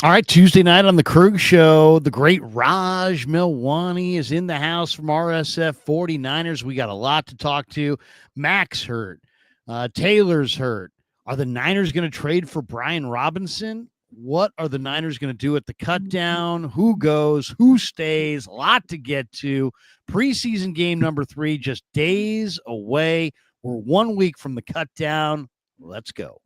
All right, Tuesday night on the Krug Show, the great Raj Milwani is in the house from RSF 49ers. We got a lot to talk to. Mac's hurt. Taylor's hurt. Are the Niners going to trade for Brian Robinson? What are the Niners going to do at the cut down? Who goes? Who stays? A lot to get to. Preseason game number 3, just days away. We're 1 week from the cut down. Let's go.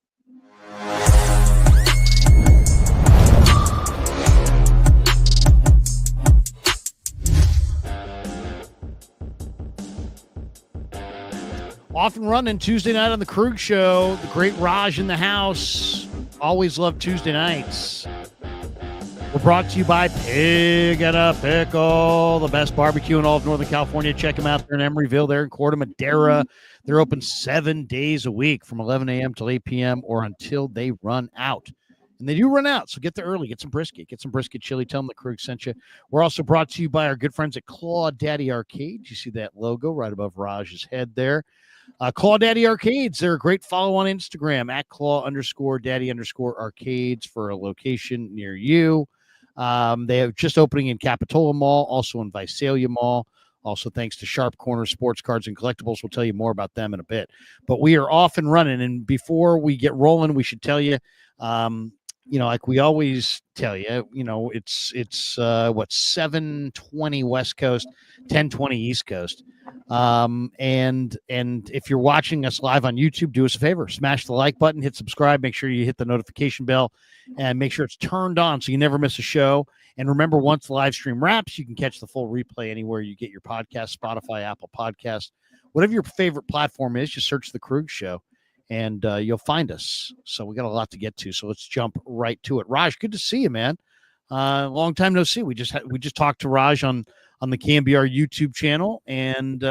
Off and running Tuesday night on the Krug Show. The great Raj in the house. Always love Tuesday nights. We're brought to you by Pig and a Pickle, the best barbecue in all of Northern California. Check them out there in Emeryville, there in Corte Madera. They're open 7 days a week from 11 a.m. till 8 p.m. or until they run out. And they do run out, so get there early. Get some brisket chili. Tell them the Krug sent you. We're also brought to you by our good friends at Claw Daddy Arcade. You see that logo right above Raj's head there. Claw Daddy Arcades. They're a great follow on Instagram at Claw_Daddy_Arcades for a location near you. They have just opening in Capitola Mall, also in Visalia Mall. Also, thanks to Sharp Corner Sports Cards and Collectibles. We'll tell you more about them in a bit. But we are off and running. And before we get rolling, we should tell you, like we always tell you, it's 7:20 West Coast, 10:20 East Coast. And if you're watching us live on YouTube, do us a favor, smash the like button, hit subscribe, make sure you hit the notification bell, and make sure it's turned on so you never miss a show. And remember, once the live stream wraps, you can catch the full replay anywhere you get your podcast, Spotify, Apple Podcast, whatever your favorite platform is. Just search the Krug Show and you'll find us. So we got a lot to get to. So let's jump right to it. Raj, good to see you, man. Long time no see. We just talked to Raj on the KMBR YouTube channel, and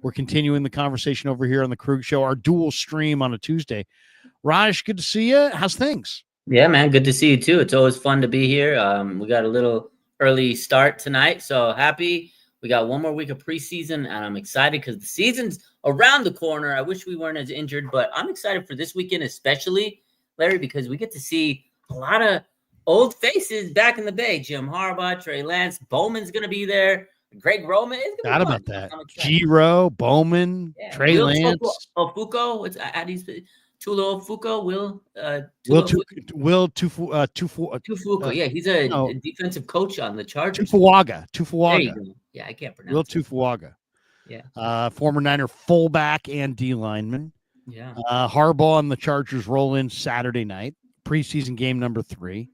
we're continuing the conversation over here on the Krug Show, our dual stream on a Tuesday. Raj, good to see you. How's things? Yeah, man, good to see you too. It's always fun to be here. We got a little early start tonight, so happy. We got 1 more week of preseason, and I'm excited because the season's around the corner. I wish we weren't as injured, but I'm excited for this weekend especially, Larry, because we get to see a lot of old faces back in the day. Jim Harbaugh, Trey Lance, Bowman's going to be there. Greg Roman. Forgot about that. G-Ro, Bowman, yeah. Trey Lance. Ofuko. What's Tulo Ofuko? Will Tufuoco. Yeah, he's a defensive coach on the Chargers. Tufuaga. There you go. Yeah, I can't pronounce Will Tufuaga. Yeah. Former Niner fullback and D lineman. Yeah. Harbaugh and the Chargers roll in Saturday night. Preseason game number 3.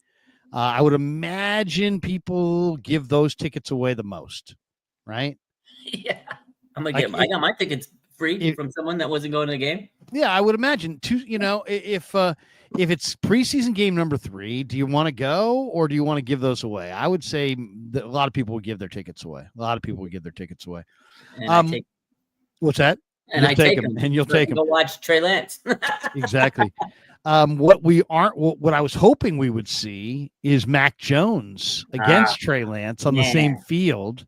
I would imagine people give those tickets away the most, right? Yeah. I got my tickets free from someone that wasn't going to the game. Yeah, I would imagine too. If it's preseason game number 3, do you want to go or do you want to give those away? I would say that a lot of people would give their tickets away. And what's that? And I take them, and you'll take them. Go watch Trey Lance. Exactly. What I was hoping we would see is Mac Jones against Trey Lance on the same field.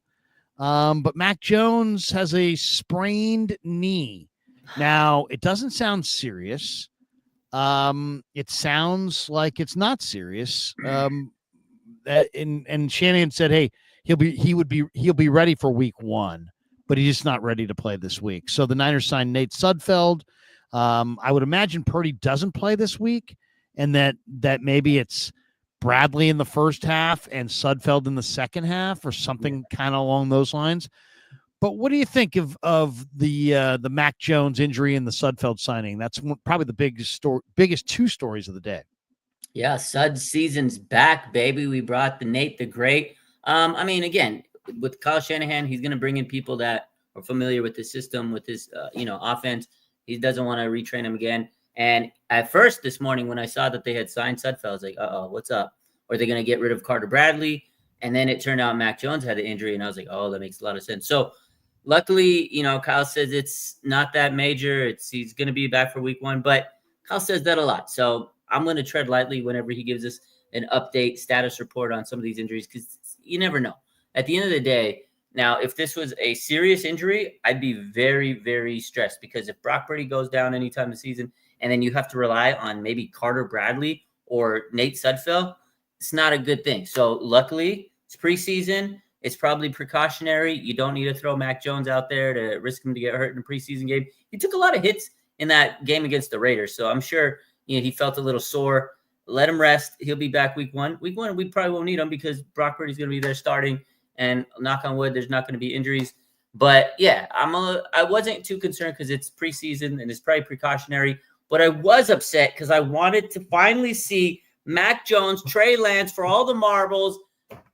But Mac Jones has a sprained knee. Now, it doesn't sound serious. It sounds like it's not serious. And Shanahan said, hey, he'll be ready for week 1, but he's just not ready to play this week. So the Niners signed Nate Sudfeld. I would imagine Purdy doesn't play this week, and that maybe it's Bradley in the first half and Sudfeld in the second half or something kind of along those lines. But what do you think of the Mac Jones injury and the Sudfeld signing? That's probably the biggest 2 stories of the day. Yeah, Sud season's back, baby. We brought the Nate the Great. Again, with Kyle Shanahan, he's going to bring in people that are familiar with the system, with his offense. He doesn't want to retrain him again. And at first this morning, when I saw that they had signed Sudfeld, I was like, what's up? Are they going to get rid of Carter Bradley? And then it turned out Mac Jones had the injury, and I was like, that makes a lot of sense. So luckily, Kyle says it's not that major. He's going to be back for week 1, but Kyle says that a lot. So I'm going to tread lightly whenever he gives us an update status report on some of these injuries, because you never know. At the end of the day, now, if this was a serious injury, I'd be very, very stressed, because if Brock Purdy goes down anytime this season and then you have to rely on maybe Carter Bradley or Nate Sudfeld, it's not a good thing. So luckily, it's preseason. It's probably precautionary. You don't need to throw Mac Jones out there to risk him to get hurt in a preseason game. He took a lot of hits in that game against the Raiders, so I'm sure he felt a little sore. Let him rest. He'll be back week one. Week one, we probably won't need him because Brock Purdy's going to be there starting, and knock on wood, there's not going to be injuries. But yeah, I wasn't too concerned because it's preseason and it's probably precautionary. But I was upset because I wanted to finally see Mac Jones, Trey Lance for all the marbles,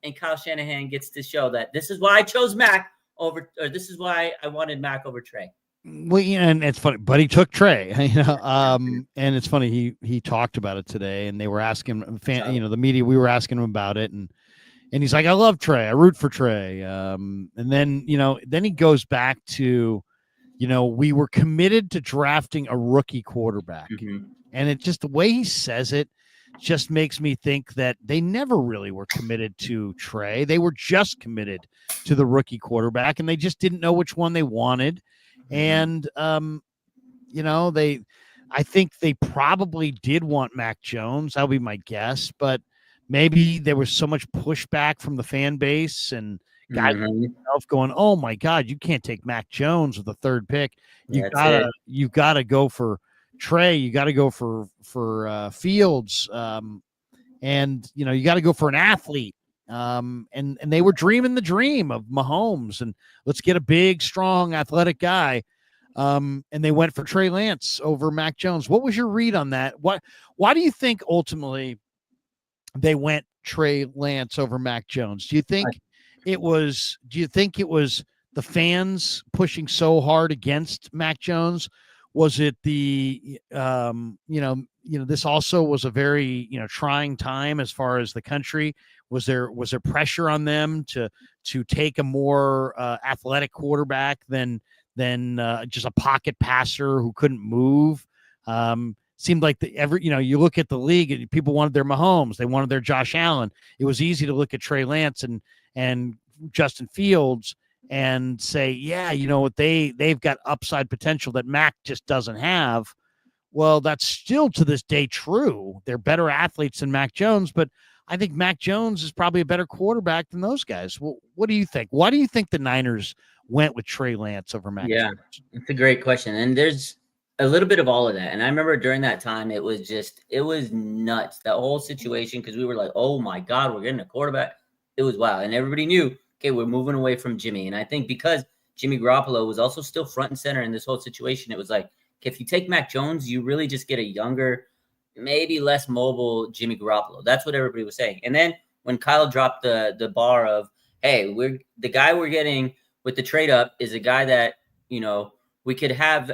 and Kyle Shanahan gets to show that this is why I chose Mac over, or this is why I wanted Mac over Trey. Well, and it's funny, but he took Trey, and it's funny. He talked about it today, and they were asking the media, we were asking him about it, and he's like, I love Trey. I root for Trey. And then he goes back to, we were committed to drafting a rookie quarterback. Mm-hmm. And it just, the way he says it just makes me think that they never really were committed to Trey. They were just committed to the rookie quarterback, and they just didn't know which one they wanted. And, I think they probably did want Mac Jones. That would be my guess, but maybe there was so much pushback from the fan base and guys going, "Oh my God, you can't take Mac Jones with the third pick. You gotta go for Trey. You got to go for Fields, and you got to go for an athlete." And they were dreaming the dream of Mahomes, and let's get a big, strong, athletic guy. And they went for Trey Lance over Mac Jones. What was your read on that? Why do you think ultimately they went Trey Lance over Mac Jones? Do you think it was the fans pushing so hard against Mac Jones? Was it the this also was a very trying time as far as the country? Was there pressure on them to take a more athletic quarterback than just a pocket passer who couldn't move? Seemed like you look at the league and people wanted their Mahomes, they wanted their Josh Allen. It was easy to look at Trey Lance and Justin Fields and say, yeah, they've got upside potential that Mac just doesn't have. Well, that's still to this day true. They're better athletes than Mac Jones, but I think Mac Jones is probably a better quarterback than those guys. Well, what do you think? Why do you think the Niners went with Trey Lance over Mac Jones? It's a great question. And there's a little bit of all of that. And I remember during that time, it was nuts, that whole situation, because we were like, oh my God, we're getting a quarterback. It was wild. And everybody knew, okay, we're moving away from Jimmy. And I think because Jimmy Garoppolo was also still front and center in this whole situation, it was like, okay, if you take Mac Jones, you really just get a younger, maybe less mobile Jimmy Garoppolo. That's what everybody was saying. And then when Kyle dropped the bar of, hey, the guy we're getting with the trade up is a guy that, we could have,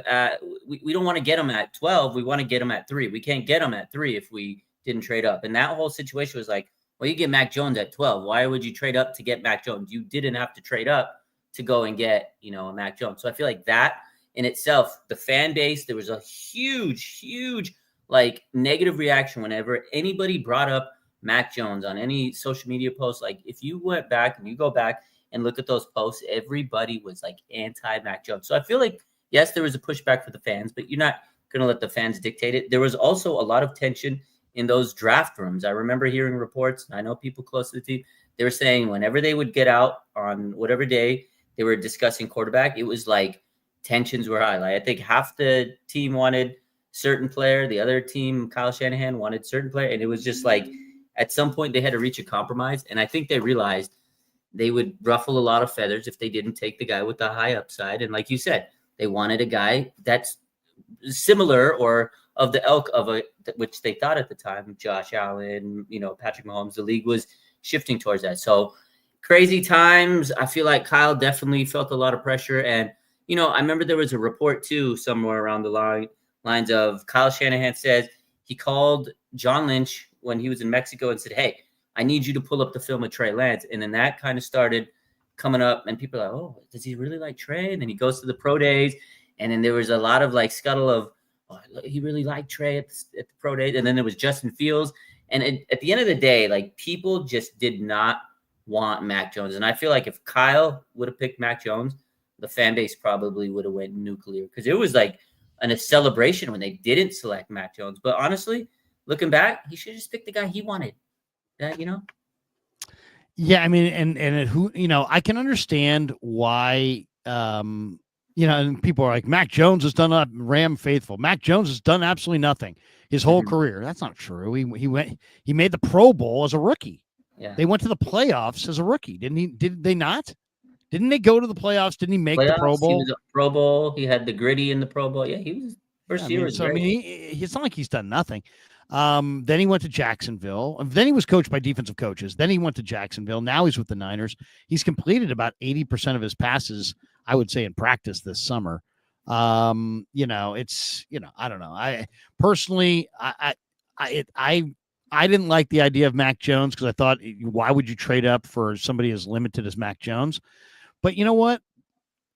we don't want to get him at 12. We want to get him at 3. We can't get him at 3 if we didn't trade up. And that whole situation was like, well, you get Mac Jones at 12. Why would you trade up to get Mac Jones? You didn't have to trade up to go and get, a Mac Jones. So I feel like that in itself, the fan base, there was a huge, huge, negative reaction whenever anybody brought up Mac Jones on any social media post. Like, if you went back and you go back and look at those posts, everybody was anti-Mac Jones. So I feel like, yes, there was a pushback for the fans, but you're not going to let the fans dictate it. There was also a lot of tension in those draft rooms. I remember hearing reports, and I know people close to the team, they were saying whenever they would get out on whatever day they were discussing quarterback, it was like tensions were high. I think half the team wanted certain player, the other team, Kyle Shanahan, wanted certain player, and it was just at some point they had to reach a compromise, and I think they realized they would ruffle a lot of feathers if they didn't take the guy with the high upside. And like you said, they wanted a guy that's similar or of the ilk of which they thought at the time, Josh Allen, Patrick Mahomes. The league was shifting towards that. So crazy times. I feel like Kyle definitely felt a lot of pressure. And, I remember there was a report too, somewhere around the lines of Kyle Shanahan says he called John Lynch when he was in Mexico and said, hey, I need you to pull up the film of Trey Lance. And then that kind of started coming up, and people are like, oh, does he really like Trey? And then he goes to the pro days, and then there was a lot of scuttle of, oh, he really liked Trey at the pro days. And then there was Justin Fields. And at the end of the day, people just did not want Mac Jones. And I feel like if Kyle would have picked Mac Jones, the fan base probably would have went nuclear, because it was a celebration when they didn't select Mac Jones. But honestly, looking back, he should have just picked the guy he wanted. you know? Yeah, I mean, and who, I can understand why, and people are like, Mac Jones has done a Ram faithful. Mac Jones has done absolutely nothing his whole career. That's not true. He made the Pro Bowl as a rookie. Yeah. They went to the playoffs as a rookie, didn't he? Did they not? Didn't they go to the playoffs? Didn't he make the Pro Bowl? He was a Pro Bowl. He had the gritty in the Pro Bowl. Yeah, he was first year. I mean, it's not like he's done nothing. Then he went to Jacksonville. Then he was coached by defensive coaches. Then he went to Jacksonville. Now he's with the Niners. He's completed about 80% of his passes, I would say, in practice this summer. I don't know. I personally, I didn't like the idea of Mac Jones because I thought, why would you trade up for somebody as limited as Mac Jones? But you know what?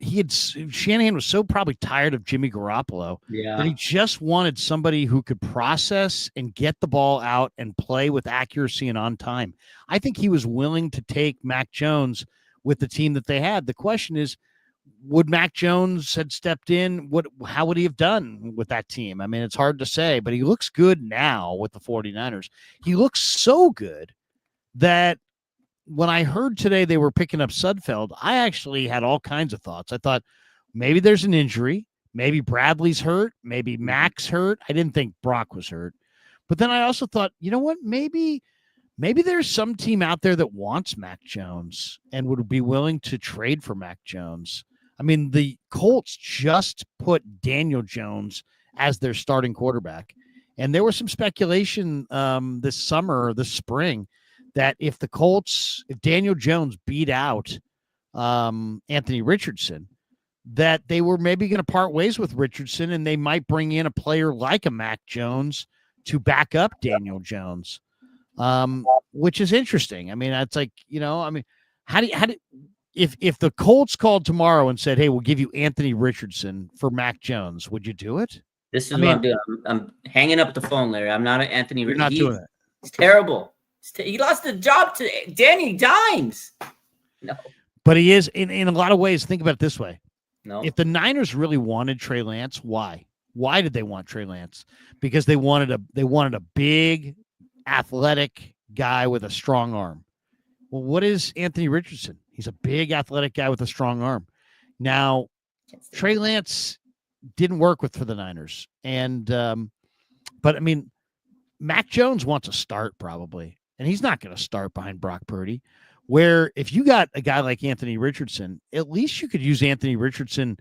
Shanahan was so probably tired of Jimmy Garoppolo that he just wanted somebody who could process and get the ball out and play with accuracy and on time. I think he was willing to take Mac Jones with the team that they had. The question is, would Mac Jones had stepped in? How would he have done with that team? I mean, it's hard to say, but he looks good now with the 49ers. He looks so good that when I heard today they were picking up Sudfeld, I actually had all kinds of thoughts. I thought maybe there's an injury. Maybe Bradley's hurt. Maybe Mac's hurt. I didn't think Brock was hurt. But then I also thought, you know what? Maybe there's some team out there that wants Mac Jones and would be willing to trade for Mac Jones. I mean, the Colts just put Daniel Jones as their starting quarterback. And there was some speculation this spring, that if Daniel Jones beat out Anthony Richardson, that they were maybe going to part ways with Richardson and they might bring in a player like a Mac Jones to back up Daniel Jones, which is interesting. I mean, it's like, if the Colts called tomorrow and said, hey, we'll give you Anthony Richardson for Mac Jones, would you do it? This is what I'm doing. I'm hanging up the phone, Larry. I'm not an Anthony Richardson. You're not doing it. It's terrible. He lost the job to Danny Dimes. No. But he is, in a lot of ways, think about it this way. No. If the Niners really wanted Trey Lance, why? Why did they want Trey Lance? Because they wanted a big, athletic guy with a strong arm. Well, what is Anthony Richardson? He's a big, athletic guy with a strong arm. Now, Trey Lance didn't work for the Niners. And, but I mean, Mac Jones wants a start probably. And he's not going to start behind Brock Purdy, where if you got a guy like Anthony Richardson, at least you could use Anthony Richardson,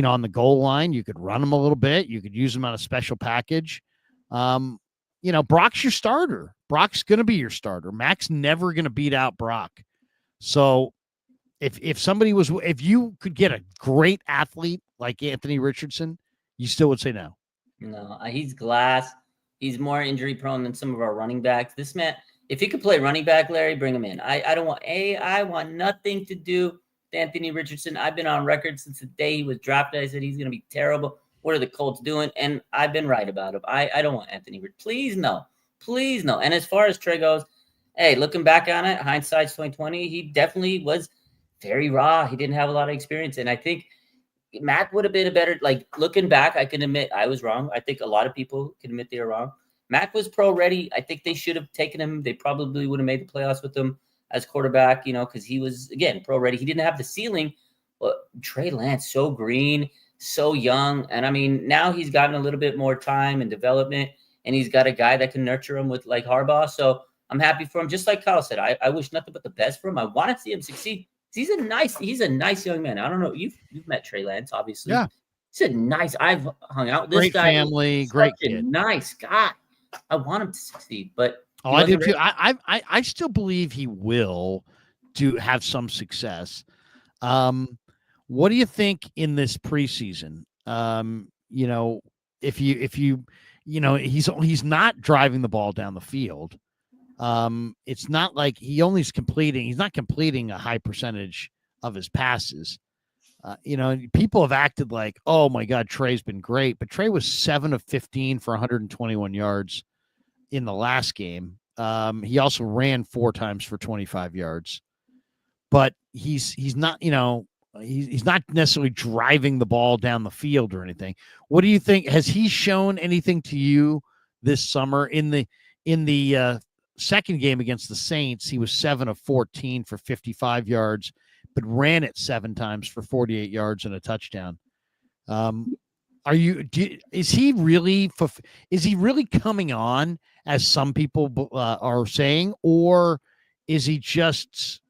on the goal line. You could run him a little bit. You could use him on a special package. Brock's your starter. Brock's going to be your starter. Mac's never going to beat out Brock. So if you could get a great athlete like Anthony Richardson, you still would say no. No, he's glass. He's more injury prone than some of our running backs. This man, if he could play running back, Larry, bring him in. I want nothing to do with Anthony Richardson. I've been on record since the day he was drafted. I said he's going to be terrible. What are the Colts doing? And I've been right about him. I don't want Anthony Richardson. Please no. And as far as Trey goes, hey, looking back on it, hindsight's 2020. He definitely was very raw. He didn't have a lot of experience, and I think Mac would have been a better. Like looking back, I can admit I was wrong. I think a lot of people can admit they were wrong. Mac was pro ready. I think they should have taken him. They probably would have made the playoffs with him as quarterback, because he was, again, pro ready. He didn't have the ceiling. But Trey Lance, so green, so young. And I mean, now he's gotten a little bit more time and development, and he's got a guy that can nurture him with like Harbaugh. So I'm happy for him. Just like Kyle said, I wish nothing but the best for him. I want to see him succeed. He's a nice young man. I don't know. You've met Trey Lance, obviously. Yeah. He's a nice, I've hung out with this great guy. Family, great kid. Nice guy. I want him to succeed, but I do too. I still believe he will have some success. What do you think in this preseason? If he's not driving the ball down the field. It's not like he's not completing a high percentage of his passes. People have acted like, oh my God, Trey's been great, but Trey was 7 of 15 for 121 yards in the last game. He also ran 4 times for 25 yards, but he's not, he's not necessarily driving the ball down the field or anything. What do you think? Has he shown anything to you this summer in the second game against the Saints, he was 7 of 14 for 55 yards, but ran it 7 times for 48 yards and a touchdown. Is he really coming on as some people are saying, or is he just,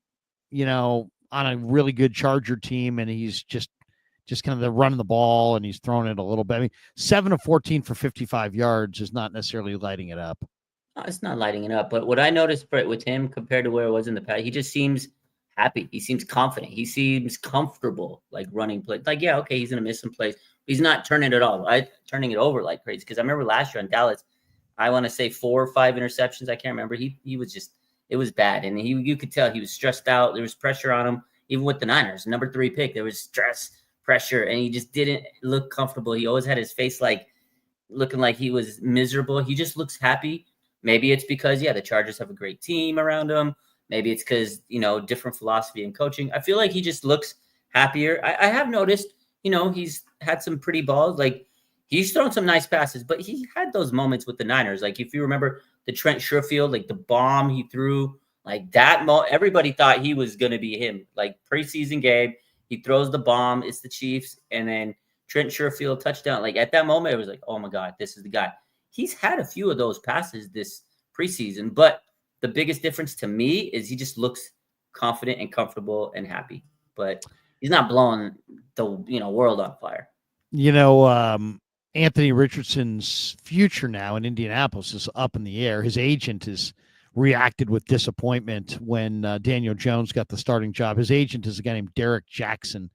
on a really good Charger team and he's just kind of running the ball and he's throwing it a little bit? I mean, 7 of 14 for 55 yards is not necessarily lighting it up. It's not lighting it up, but what I noticed, Brett, with him compared to where it was in the past, he just seems happy. He seems confident. He seems comfortable, like running plays. Like, yeah, okay, he's gonna miss some plays. He's not turning it all, right? Turning it over like crazy. Because I remember last year in Dallas, I want to say 4 or 5 interceptions. I can't remember. He was just, it was bad, and you could tell he was stressed out. There was pressure on him, even with the Niners. Number 3 pick, there was stress, pressure, and he just didn't look comfortable. He always had his face like looking like he was miserable. He just looks happy. Maybe it's because, the Chargers have a great team around him. Maybe it's because, different philosophy and coaching. I feel like he just looks happier. I have noticed, he's had some pretty balls. Like, he's thrown some nice passes, but he had those moments with the Niners. Like, if you remember the Trent Sherfield, like the bomb he threw, like that, everybody thought he was going to be him. Like, preseason game, he throws the bomb. It's the Chiefs. And then Trent Sherfield touchdown. Like, at that moment, it was like, oh, my God, this is the guy. He's had a few of those passes this preseason, but the biggest difference to me is he just looks confident and comfortable and happy, but he's not blowing the world on fire. Anthony Richardson's future now in Indianapolis is up in the air. His agent has reacted with disappointment when Daniel Jones got the starting job. His agent is a guy named Derek Jackson.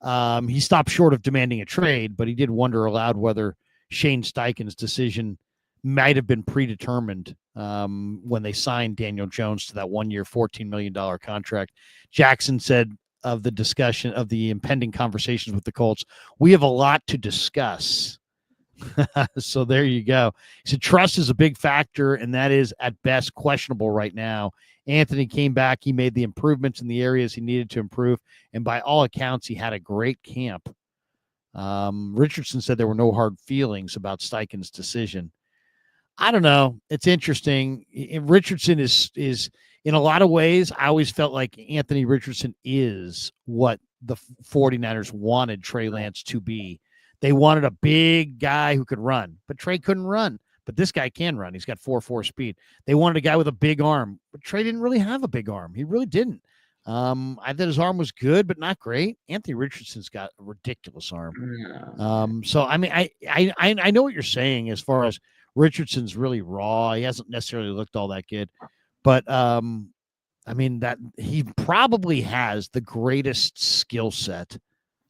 He stopped short of demanding a trade, but he did wonder aloud whether Shane Steichen's decision might have been predetermined when they signed Daniel Jones to that 1-year, $14 million contract. Jackson said of the discussion of the impending conversations with the Colts, "We have a lot to discuss." So there you go. He said trust is a big factor, and that is at best questionable right now. Anthony came back. He made the improvements in the areas he needed to improve, and by all accounts, he had a great camp. Richardson said there were no hard feelings about Steichen's decision. I don't know. It's interesting. Richardson is in a lot of ways, I always felt like Anthony Richardson is what the 49ers wanted Trey Lance to be. They wanted a big guy who could run, but Trey couldn't run. But this guy can run. He's got 4.4 speed. They wanted a guy with a big arm, but Trey didn't really have a big arm. He really didn't. I thought his arm was good, but not great. Anthony Richardson's got a ridiculous arm. So I mean, I know what you're saying as far as Richardson's really raw. He hasn't necessarily looked all that good, but I mean that he probably has the greatest skill set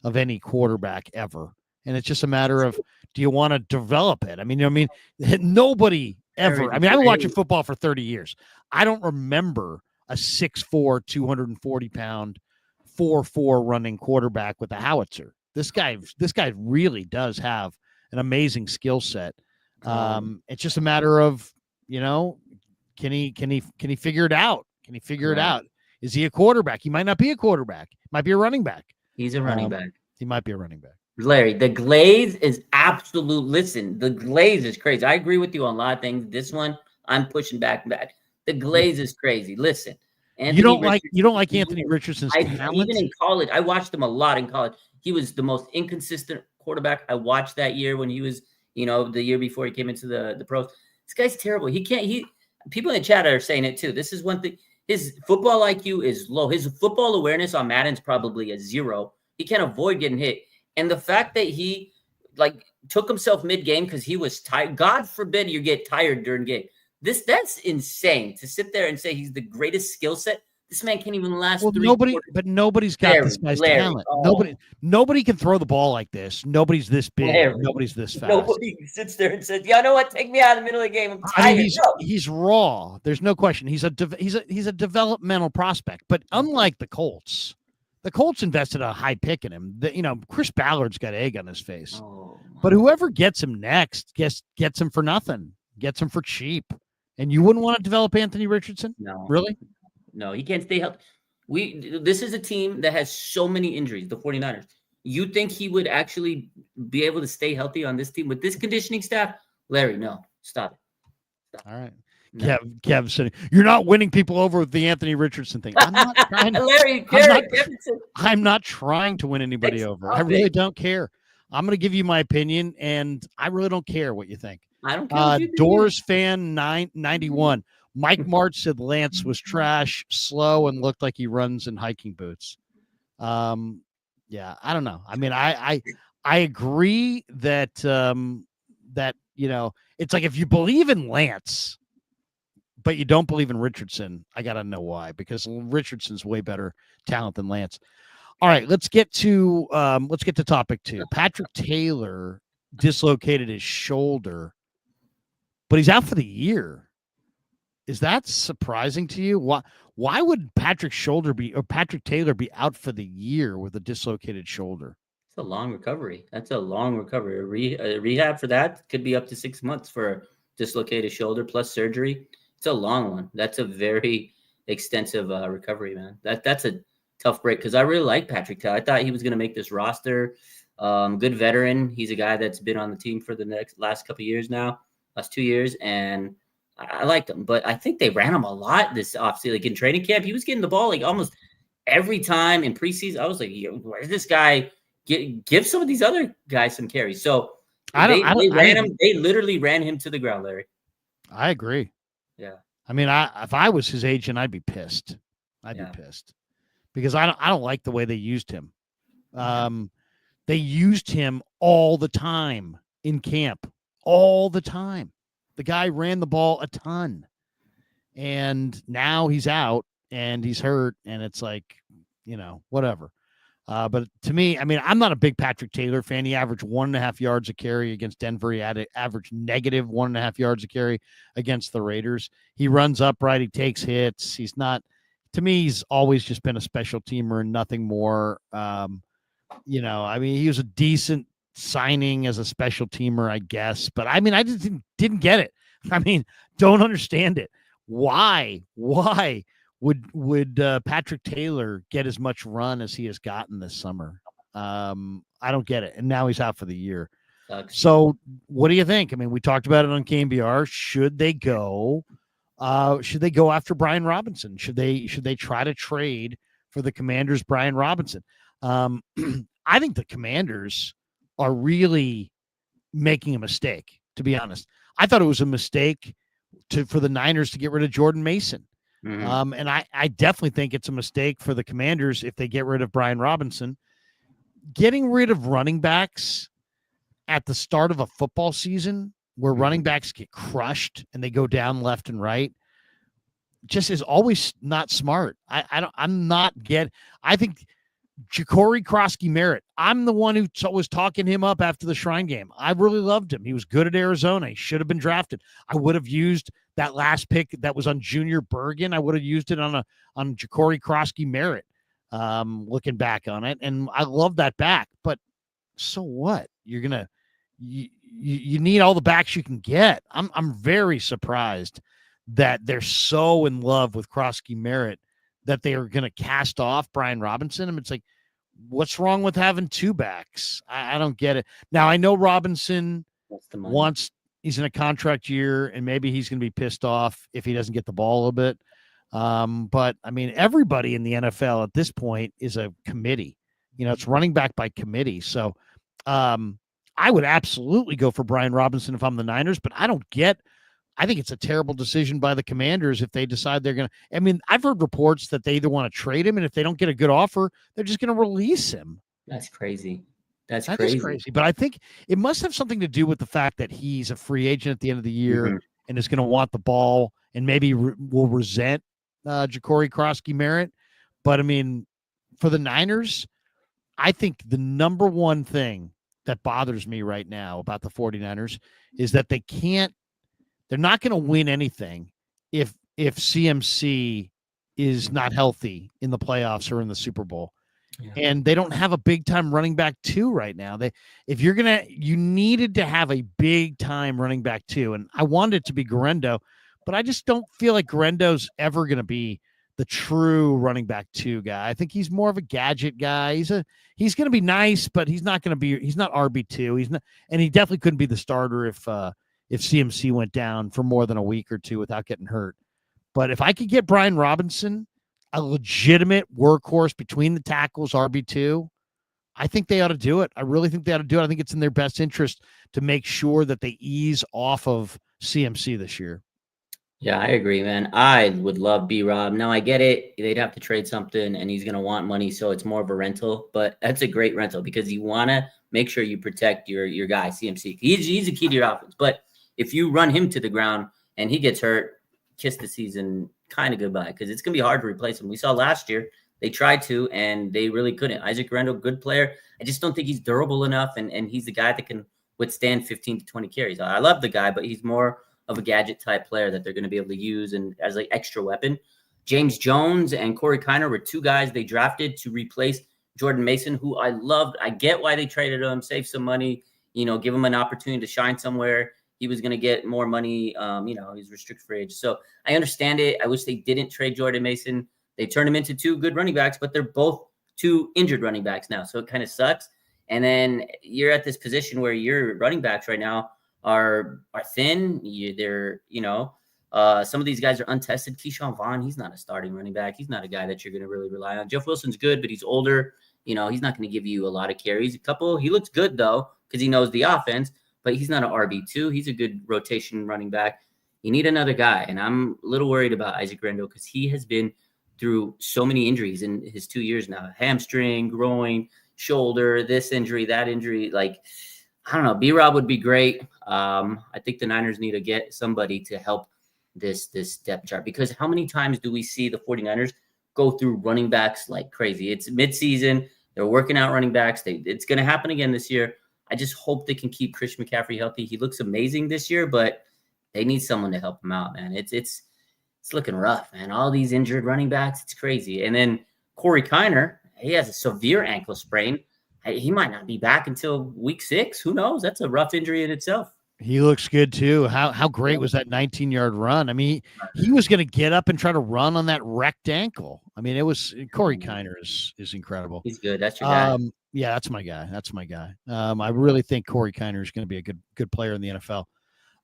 of any quarterback ever, and it's just a matter of do you want to develop it? I mean, nobody ever. I mean, I've been watching football for 30 years. I don't remember a 6'4", 240-pound, 4.4 running quarterback with a howitzer. This guy really does have an amazing skill set. It's just a matter of, can he figure it out? Can he figure it out? Is he a quarterback? He might not be a quarterback. Might be a running back. He's a running back. He might be a running back. Larry, the glaze is absolute. Listen, the glaze is crazy. I agree with you on a lot of things. This one, I'm pushing back. The glaze is crazy. Listen, you don't like Anthony Richardson's talent? Even in college, I watched him a lot in college. He was the most inconsistent quarterback. I watched that year when he was, the year before he came into the pros. This guy's terrible. People in the chat are saying it too. This is one thing. His football IQ is low. His football awareness on Madden's probably a 0. He can't avoid getting hit. And the fact that he took himself mid-game because he was tired. God forbid you get tired during game. That's insane to sit there and say he's the greatest skill set. This man can't even last. Well, nobody's got this guy's talent. Nobody can throw the ball like this. Nobody's this big. Nobody's this fast. Nobody sits there and says, "You know what? Take me out in the middle of the game. I'm tired." I mean, he's raw. There's no question. He's a developmental prospect. But unlike the Colts invested a high pick in him. Chris Ballard's got egg on his face. But whoever gets him next gets him for nothing. Gets him for cheap. And you wouldn't want to develop Anthony Richardson? No. Really? No, he can't stay healthy. This is a team that has so many injuries, the 49ers. You think he would actually be able to stay healthy on this team with this conditioning staff? Larry, no. Stop it. All right. No. Kev saying, you're not winning people over with the Anthony Richardson thing. I'm not trying to, Larry I'm not trying to win anybody over. I really don't care. I'm going to give you my opinion, and I really don't care what you think. I don't care what you think. Doors fan 991. Mike March said Lance was trash, slow, and looked like he runs in hiking boots. Yeah, I don't know. I mean, I agree that that it's like if you believe in Lance, but you don't believe in Richardson, I gotta know why, because Richardson's way better talent than Lance. All right, let's get to topic 2. Patrick Taylor dislocated his shoulder, but he's out for the year. Is that surprising to you? Why would Patrick Taylor be out for the year with a dislocated shoulder? It's a long recovery. That's a long recovery. Rehab for that could be up to 6 months for a dislocated shoulder plus surgery. It's a long one. That's a very extensive recovery, man. That's a tough break because I really like Patrick Taylor. I thought he was going to make this roster. Good veteran. He's a guy that's been on the team for the last couple of years now, last 2 years, and I liked him. But I think they ran him a lot this offseason. Like in training camp, he was getting the ball like almost every time in preseason. I was like, where's this guy? Give some of these other guys some carries. So they literally ran him to the ground, Larry. I agree. Yeah. I mean, if I was his agent, I'd be pissed. I'd be pissed because I don't like the way they used him. They used him all the time in camp, all the time. The guy ran the ball a ton, and now he's out and he's hurt, and it's like, whatever. But to me, I mean, I'm not a big Patrick Taylor fan. He averaged 1.5 yards a carry against Denver. He had averaged negative 1.5 yards a carry against the Raiders. He runs upright. He takes hits. He's not, to me, he's always just been a special teamer and nothing more. I mean, he was a decent signing as a special teamer, I guess. But I mean, I just didn't get it. I mean, don't understand it. Why would Patrick Taylor get as much run as he has gotten this summer? I don't get it. And now he's out for the year. Sucks. So what do you think? I mean, we talked about it on KNBR. Should they go after Brian Robinson? Should they try to trade for the Commanders' Brian Robinson? I think the Commanders are really making a mistake, to be honest. I thought it was a mistake for the Niners to get rid of Jordan Mason. Mm-hmm. And I definitely think it's a mistake for the Commanders if they get rid of Brian Robinson. Getting rid of running backs at the start of a football season where running backs get crushed and they go down left and right just is always not smart. I think Ja'Cory Krosky-Merritt, I'm the one who was talking him up after the Shrine game. I really loved him. He was good at Arizona. He should have been drafted. I would have used that last pick that was on Junior Bergen. I would have used it on Ja'Cory Krosky-Merritt, looking back on it. And I love that back. But so what? You need all the backs you can get. I'm very surprised that they're so in love with Krosky-Merritt that they are going to cast off Brian Robinson. I mean, it's like, what's wrong with having two backs? I don't get it. Now, I know Robinson he's in a contract year, and maybe he's going to be pissed off if he doesn't get the ball a little bit. But, I mean, everybody in the NFL at this point is a committee. It's running back by committee. So I would absolutely go for Brian Robinson if I'm the Niners, but I think it's a terrible decision by the Commanders if they decide they're going to. I mean, I've heard reports that they either want to trade him, and if they don't get a good offer, they're just going to release him. That's crazy. That is crazy. But I think it must have something to do with the fact that he's a free agent at the end of the year and is going to want the ball and maybe will resent Ja'Cory Krosky-Merritt. But, I mean, for the Niners, I think the number one thing that bothers me right now about the 49ers is that they're not going to win anything if CMC is not healthy in the playoffs or in the Super Bowl. Yeah. And they don't have a big time running back 2 right now. You needed to have a big time running back 2. And I wanted it to be Guerendo, but I just don't feel like Guerendo's ever going to be the true running back 2 guy. I think he's more of a gadget guy. He's going to be nice, but he's not RB2. He's not, and he definitely couldn't be the starter if if CMC went down for more than a week or two without getting hurt. But if I could get Brian Robinson, a legitimate workhorse between the tackles, RB2, I think they ought to do it. I really think they ought to do it. I think it's in their best interest to make sure that they ease off of CMC this year. Yeah, I agree, man. I would love B-Rob. Now, I get it. They'd have to trade something, and he's going to want money, so it's more of a rental. But that's a great rental because you want to make sure you protect your guy, CMC. He's a key to your offense. But if you run him to the ground and he gets hurt, kiss the season kind of goodbye because it's going to be hard to replace him. We saw last year they tried to, and they really couldn't. Isaac Rendell, good player. I just don't think he's durable enough, and he's the guy that can withstand 15 to 20 carries. I love the guy, but he's more of a gadget type player that they're going to be able to use and as like extra weapon. James Jones and Corey Kiner were two guys they drafted to replace Jordan Mason, who I loved. I get why they traded him, save some money, give him an opportunity to shine somewhere. He was going to get more money. He's restricted free agent. So I understand it. I wish they didn't trade Jordan Mason. They turned him into two good running backs, but they're both two injured running backs now. So it kind of sucks. And then you're at this position where your running backs right now are thin. Some of these guys are untested. Keyshawn Vaughn, he's not a starting running back. He's not a guy that you're going to really rely on. Jeff Wilson's good, but he's older. He's not going to give you a lot of carries. He looks good though, because he knows the offense, but he's not an RB2. He's a good rotation running back. You need another guy. And I'm a little worried about Isaac Rendell because he has been through so many injuries in his 2 years now. Hamstring, groin, shoulder, this injury, that injury. Like, I don't know. B-Rob would be great. I think the Niners need to get somebody to help this depth chart, because how many times do we see the 49ers go through running backs like crazy? It's midseason. They're working out running backs. It's going to happen again this year. I just hope they can keep Christian McCaffrey healthy. He looks amazing this year, but they need someone to help him out, man. It's looking rough, man. All these injured running backs, it's crazy. And then Corey Kiner, he has a severe ankle sprain. He might not be back until week 6. Who knows? That's a rough injury in itself. He looks good too. How great was that 19-yard run? I mean, he was going to get up and try to run on that wrecked ankle. I mean, it was Corey Kiner is incredible. He's good. That's your guy. Yeah, that's my guy. I really think Corey Kiner is going to be a good player in the NFL.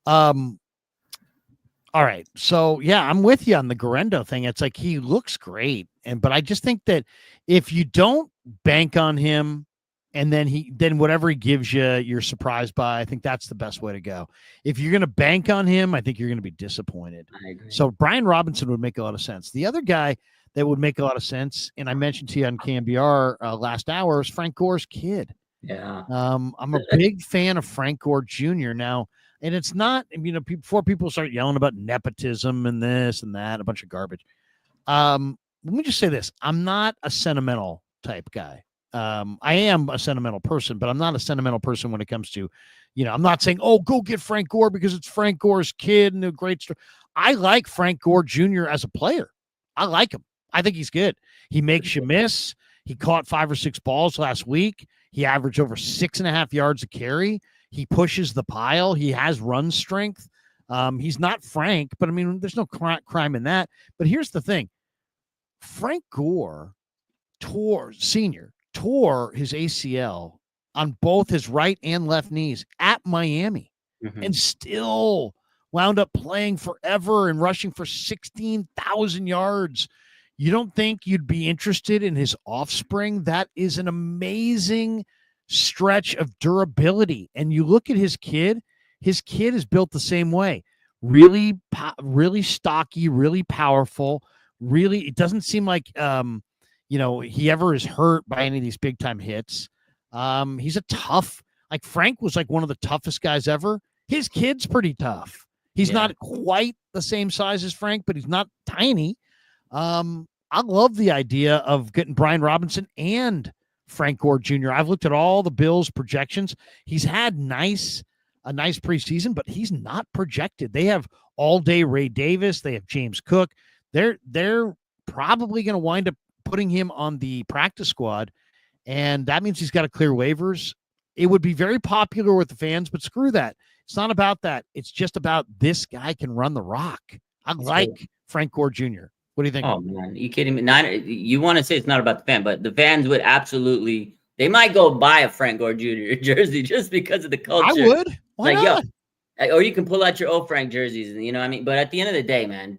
All right. So yeah, I'm with you on the Garendo thing. It's like he looks great. But I just think that if you don't bank on him and then whatever he gives you, you're surprised by, I think that's the best way to go. If you're going to bank on him, I think you're going to be disappointed. I agree. So Brian Robinson would make a lot of sense. The other guy that would make a lot of sense, and I mentioned to you on KMBR last hour, is Frank Gore's kid. Yeah. I'm a big fan of Frank Gore Jr. now. And it's not, before people start yelling about nepotism and this and that, a bunch of garbage. Let me just say this. I'm not a sentimental type guy. I am a sentimental person, but I'm not a sentimental person when it comes to, I'm not saying, oh, go get Frank Gore because it's Frank Gore's kid and a great story. I like Frank Gore Jr. as a player. I like him. I think he's good. He makes you miss. He caught 5 or 6 balls last week. He averaged over 6.5 yards a carry. He pushes the pile. He has run strength. He's not Frank, but there's no crime in that. But here's the thing. Frank Gore Sr. tore his ACL on both his right and left knees at Miami and still wound up playing forever and rushing for 16,000 yards. You don't think you'd be interested in his offspring? That is an amazing stretch of durability. And you look at his kid is built the same way. Really stocky, really powerful. Really, it doesn't seem like, he ever is hurt by any of these big time hits. He's a tough, like Frank was like one of the toughest guys ever. His kid's pretty tough. He's not quite the same size as Frank, but he's not tiny. I love the idea of getting Brian Robinson and Frank Gore Jr. I've looked at all the Bills projections. He's had a nice preseason, but he's not projected. They have all day Ray Davis. They have James Cook. They're probably going to wind up putting him on the practice squad, and that means he's got to clear waivers. It would be very popular with the fans, but screw that. It's not about that. It's just about this guy can run the rock. I like Frank Gore Jr. What do you think? Oh, man. Are you kidding me? You want to say it's not about the fan, but the fans would absolutely – they might go buy a Frank Gore Jr. jersey just because of the culture. I would. Why not? Or you can pull out your old Frank jerseys, you know what I mean? But at the end of the day, man,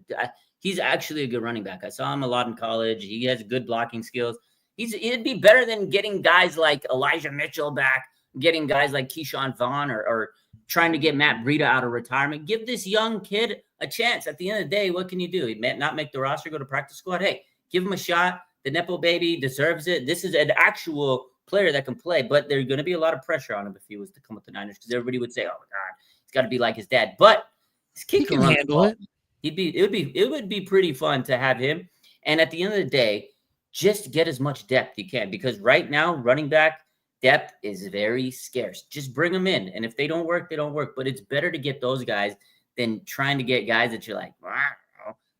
he's actually a good running back. I saw him a lot in college. He has good blocking skills. It'd be better than getting guys like Elijah Mitchell back, getting guys like Keyshawn Vaughn, or trying to get Matt Breida out of retirement. Give this young kid a chance. At the end of the day, what can you do? He may not make the roster, go to practice squad. Hey, give him a shot. The Nepo baby deserves it. This is an actual player that can play, but there's going to be a lot of pressure on him if he was to come with the Niners, because everybody would say, oh, my God, he's got to be like his dad. But this kid can handle it. It would be pretty fun to have him. And at the end of the day, just get as much depth you can, because right now running back depth is very scarce. Just bring them in, and if they don't work, they don't work. But it's better to get those guys than trying to get guys that you're like,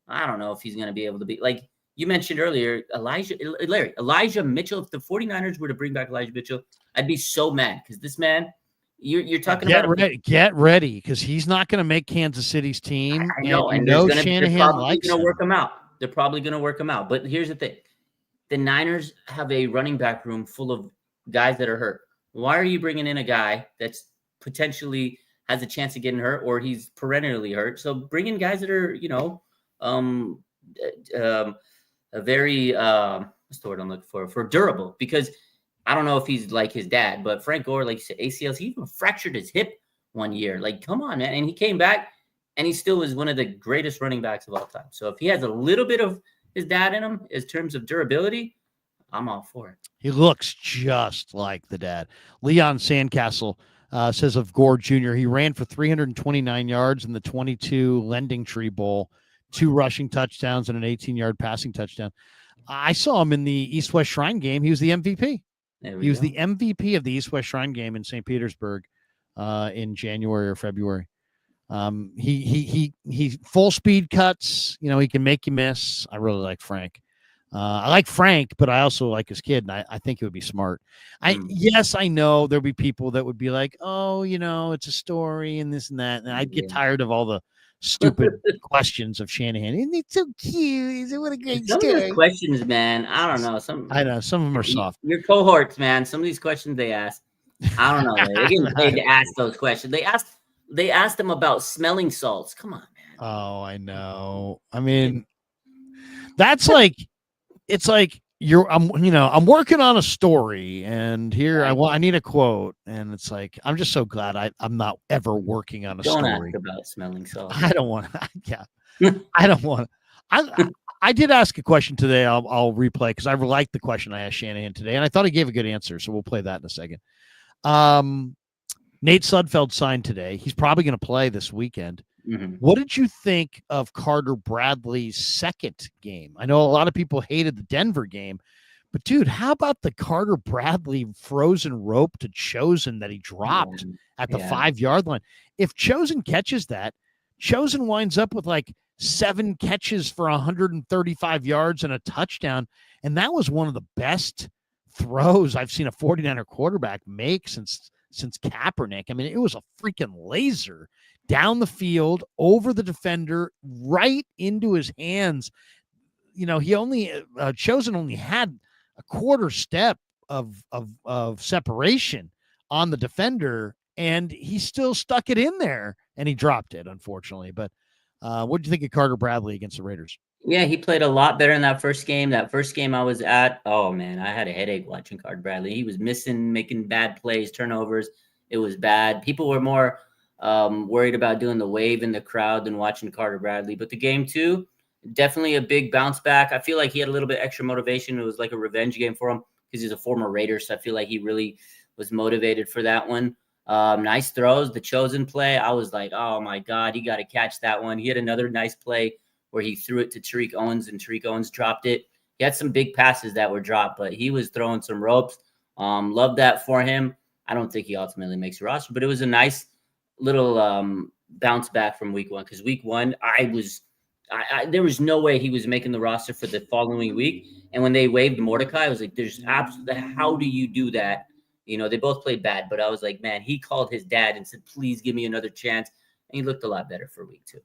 I don't know if he's going to be able to be like you mentioned earlier, Elijah Mitchell. If the 49ers were to bring back Elijah Mitchell, I'd be so mad, because this man. You're talking about get ready, because he's not going to make Kansas City's team. I know, and Shanahan likes him. Work him out. They're probably going to work him out. But here's the thing: the Niners have a running back room full of guys that are hurt. Why are you bringing in a guy that's potentially has a chance of getting hurt, or he's perennially hurt? So bring in guys that are, a very what's the word I'm looking for durable, because. I don't know if he's like his dad, but Frank Gore, like you said, ACLs, he even fractured his hip one year. Like, come on, man. And he came back, and he still was one of the greatest running backs of all time. So if he has a little bit of his dad in him in terms of durability, I'm all for it. He looks just like the dad. Leon Sandcastle says of Gore Jr., he ran for 329 yards in the 22 Lending Tree Bowl, 2 rushing touchdowns and an 18-yard passing touchdown. I saw him in the East-West Shrine game. He was the MVP. He was the MVP of the East-West Shrine game in St. Petersburg in January or February. He full speed cuts. He can make you miss. I really like Frank. I like Frank, but I also like his kid, and I think it would be smart. Yes, I know there'll be people that would be like, oh, it's a story and this and that, and I'd get tired of all the stupid questions of Shanahan. Isn't it so cute? What a great story. Some of those questions, man, I don't know. I know some of them are soft. Your cohorts, man. Some of these questions they ask, I don't know. They get paid to ask those questions. They asked them about smelling salts. Come on, man. Oh, I know. I mean, that's like, it's like I'm working on a story, and here I need a quote, and it's like I'm just so glad I'm not ever working on a story. Don't ask about smelling salt. I don't want to. Yeah, I don't want to. I did ask a question today. I'll replay, because I liked the question I asked Shanahan today, and I thought he gave a good answer. So we'll play that in a second. Nate Sudfeld signed today. He's probably going to play this weekend. Mm-hmm. What did you think of Carter Bradley's second game? I know a lot of people hated the Denver game, but dude, how about the Carter Bradley frozen rope to Chosen that he dropped at the 5-yard line? If Chosen catches that, Chosen winds up with like 7 catches for 135 yards and a touchdown. And that was one of the best throws I've seen a 49er quarterback make since Kaepernick. I mean, it was a freaking laser down the field, over the defender, right into his hands. Chosen only had a quarter step of separation on the defender, and he still stuck it in there, and he dropped it, unfortunately. But what did you think of Carter Bradley against the Raiders? Yeah, he played a lot better in that first game. That first game I was at, oh, man, I had a headache watching Carter Bradley. He was missing, making bad plays, turnovers. It was bad. People were more worried about doing the wave in the crowd than watching Carter Bradley. But the game 2, definitely a big bounce back. I feel like he had a little bit extra motivation. It was like a revenge game for him, because he's a former Raider. So I feel like he really was motivated for that one. Nice throws. The Chosen play, I was like, oh, my God, you got to catch that one. He had another nice play where he threw it to Tariq Owens, and Tariq Owens dropped it. He had some big passes that were dropped, but he was throwing some ropes. Love that for him. I don't think he ultimately makes a roster, but it was a nice little bounce back from week 1, because week 1, there was no way he was making the roster for the following week. And when they waived Mordecai, I was like, there's absolutely, how do you do that? They both played bad, but I was like, man, he called his dad and said, please give me another chance. And he looked a lot better for week 2.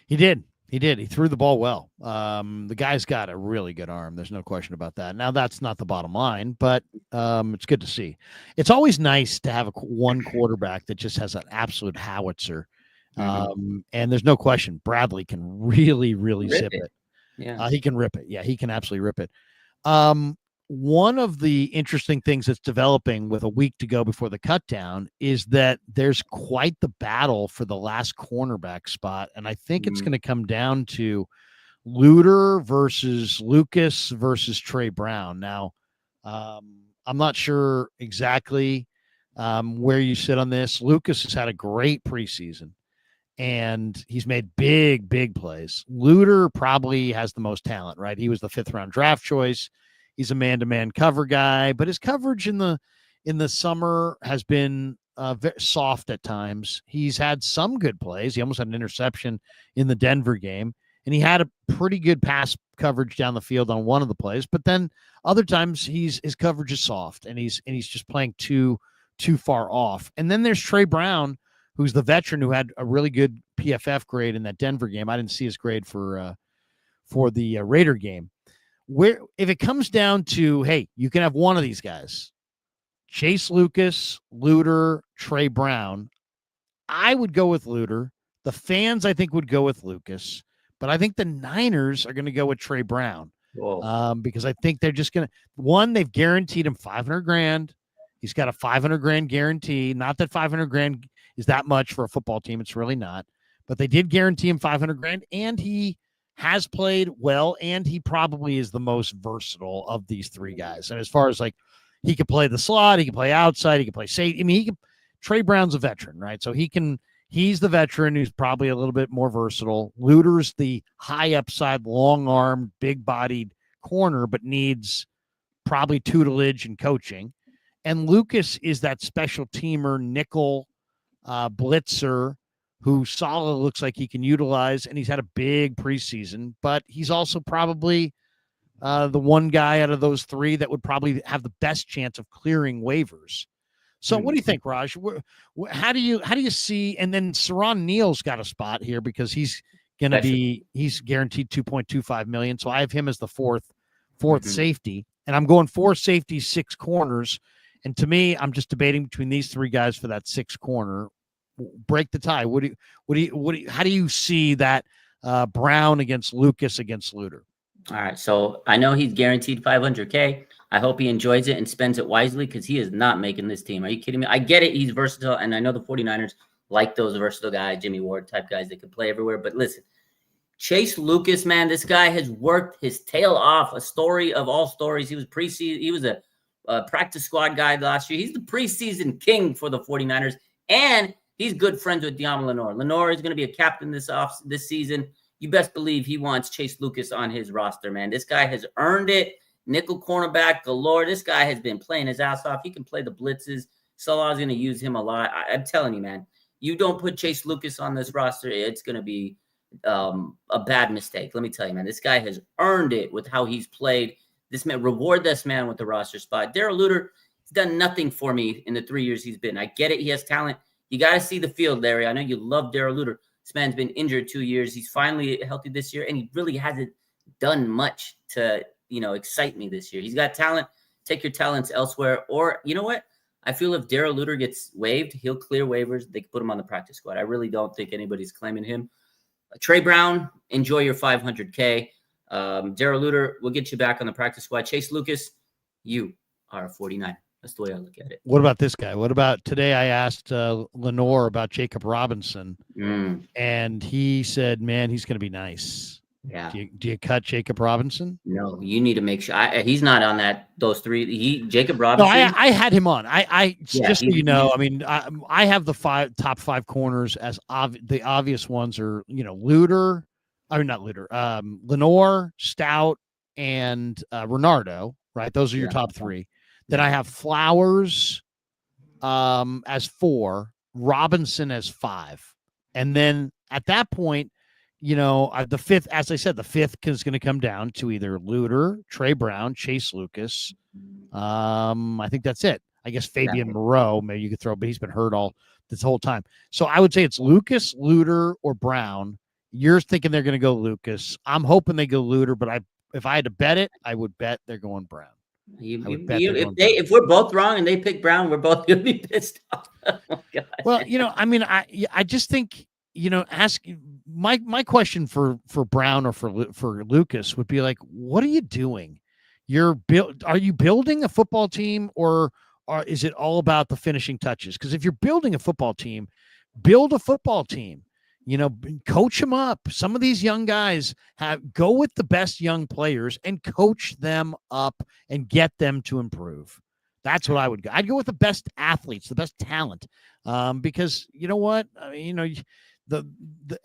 He did. He did. He threw the ball well. The guy's got a really good arm. There's no question about that. Now, that's not the bottom line, but it's good to see. It's always nice to have one quarterback that just has an absolute howitzer. And there's no question, Bradley can really, really zip it. Yeah, he can rip it. Yeah, he can absolutely rip it. One of the interesting things that's developing with a week to go before the cutdown is that there's quite the battle for the last cornerback spot. And I think it's going to come down to Luter versus Lucas versus Trey Brown. Now, I'm not sure exactly where you sit on this. Lucas has had a great preseason, and he's made big plays. Luter probably has the most talent, right? He was the 5th-round draft choice. He's a man-to-man cover guy, but his coverage in the summer has been very soft at times. He's had some good plays. He almost had an interception in the Denver game, and he had a pretty good pass coverage down the field on one of the plays. But then other times his coverage is soft, and he's just playing too far off. And then there's Trey Brown, who's the veteran who had a really good PFF grade in that Denver game. I didn't see his grade for the Raider game. Where if it comes down to, hey, you can have one of these guys, Chase Lucas, Luter, Trey Brown, I would go with Luter. The fans, I think, would go with Lucas, but I think the Niners are going to go with Trey Brown because I think they're just going to, one, they've guaranteed him $500,000. He's got a $500,000 guarantee. Not that $500,000 is that much for a football team. It's really not, but they did guarantee him $500,000, and he has played well, and he probably is the most versatile of these three guys. And as far as like, he could play the slot, he can play outside, he can play safety. I mean, Trey Brown's a veteran, right? So he's the veteran who's probably a little bit more versatile. Luter's the high upside, long armed, big bodied corner, but needs probably tutelage and coaching. And Lucas is that special teamer, nickel blitzer, who Saleh looks like he can utilize, and he's had a big preseason, but he's also probably the one guy out of those three that would probably have the best chance of clearing waivers. So what do you think, Raj? How do you see? And then Saron Neal's got a spot here because he's guaranteed $2.25 million. So I have him as the fourth safety, and I'm going 4 safeties, 6 corners. And to me, I'm just debating between these 3 guys for that 6th corner. Break the tie. How do you see that Brown against Lucas against Luter? All right. So I know he's guaranteed $500K. I hope he enjoys it and spends it wisely because he is not making this team. Are you kidding me? I get it. He's versatile. And I know the 49ers like those versatile guys, Jimmy Ward type guys that can play everywhere. But listen, Chase Lucas, man, this guy has worked his tail off. A story of all stories. He was preseason. He was a practice squad guy last year. He's the preseason king for the 49ers. And he's good friends with De'Amon Lenore. Lenore is going to be a captain this season. You best believe he wants Chase Lucas on his roster, man. This guy has earned it. Nickel cornerback galore. This guy has been playing his ass off. He can play the blitzes. Salah's going to use him a lot. I'm telling you, man, you don't put Chase Lucas on this roster, it's going to be a bad mistake. Let me tell you, man, this guy has earned it with how he's played. This man, reward this man with the roster spot. Darrell Luter, he's done nothing for me in the 3 years he's been. I get it. He has talent. You got to see the field, Larry. I know you love Darrell Luter. This man's been injured 2 years. He's finally healthy this year, and he really hasn't done much to, excite me this year. He's got talent. Take your talents elsewhere. Or, you know what? I feel if Darrell Luter gets waived, he'll clear waivers. They can put him on the practice squad. I really don't think anybody's claiming him. Trey Brown, enjoy your $500K. Darrell Luter, we'll get you back on the practice squad. Chase Lucas, you are a 49. That's the way I look at it. What about this guy? What about today? I asked Lenore about Jacob Robinson, and he said, man, he's going to be nice. Yeah. Do you cut Jacob Robinson? No, you need to make sure he's not on those 3. Jacob Robinson. No, I had him on. Just so you know, I mean, I have the top 5 corners as the obvious ones are, Luter. I mean, not Luter. Lenore, Stout, and Renardo. Right, those are your top 3. Then I have Flowers as 4, Robinson as 5. And then at that point, the 5th, as I said, the 5th is going to come down to either Luter, Trey Brown, Chase Lucas. I think that's it. I guess Fabian Moreau, maybe you could throw, but he's been hurt all this whole time. So I would say it's Lucas, Luter, or Brown You're thinking they're going to go Lucas. I'm hoping they go Luter, but if I had to bet it, I would bet they're going Brown. If we're both wrong and they pick Brown, we're both gonna be pissed off. Oh my God. Well, I mean, I just think, ask my question for Brown or for Lucas would be like, what are you doing? Are you building a football team, or is it all about the finishing touches? Because if you're building a football team, build a football team. Coach them up. Some of these young guys go with the best young players and coach them up and get them to improve. That's what I would go. I'd go with the best athletes, the best talent, because you know what? I mean,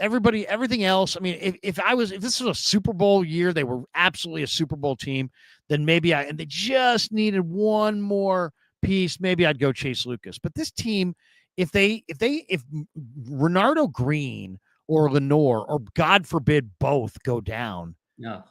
everything else. I mean, if this was a Super Bowl year, they were absolutely a Super Bowl team, then maybe and they just needed one more piece. Maybe I'd go Chase Lucas. But this team, if Renardo Green or Lenore, or God forbid both go down, no,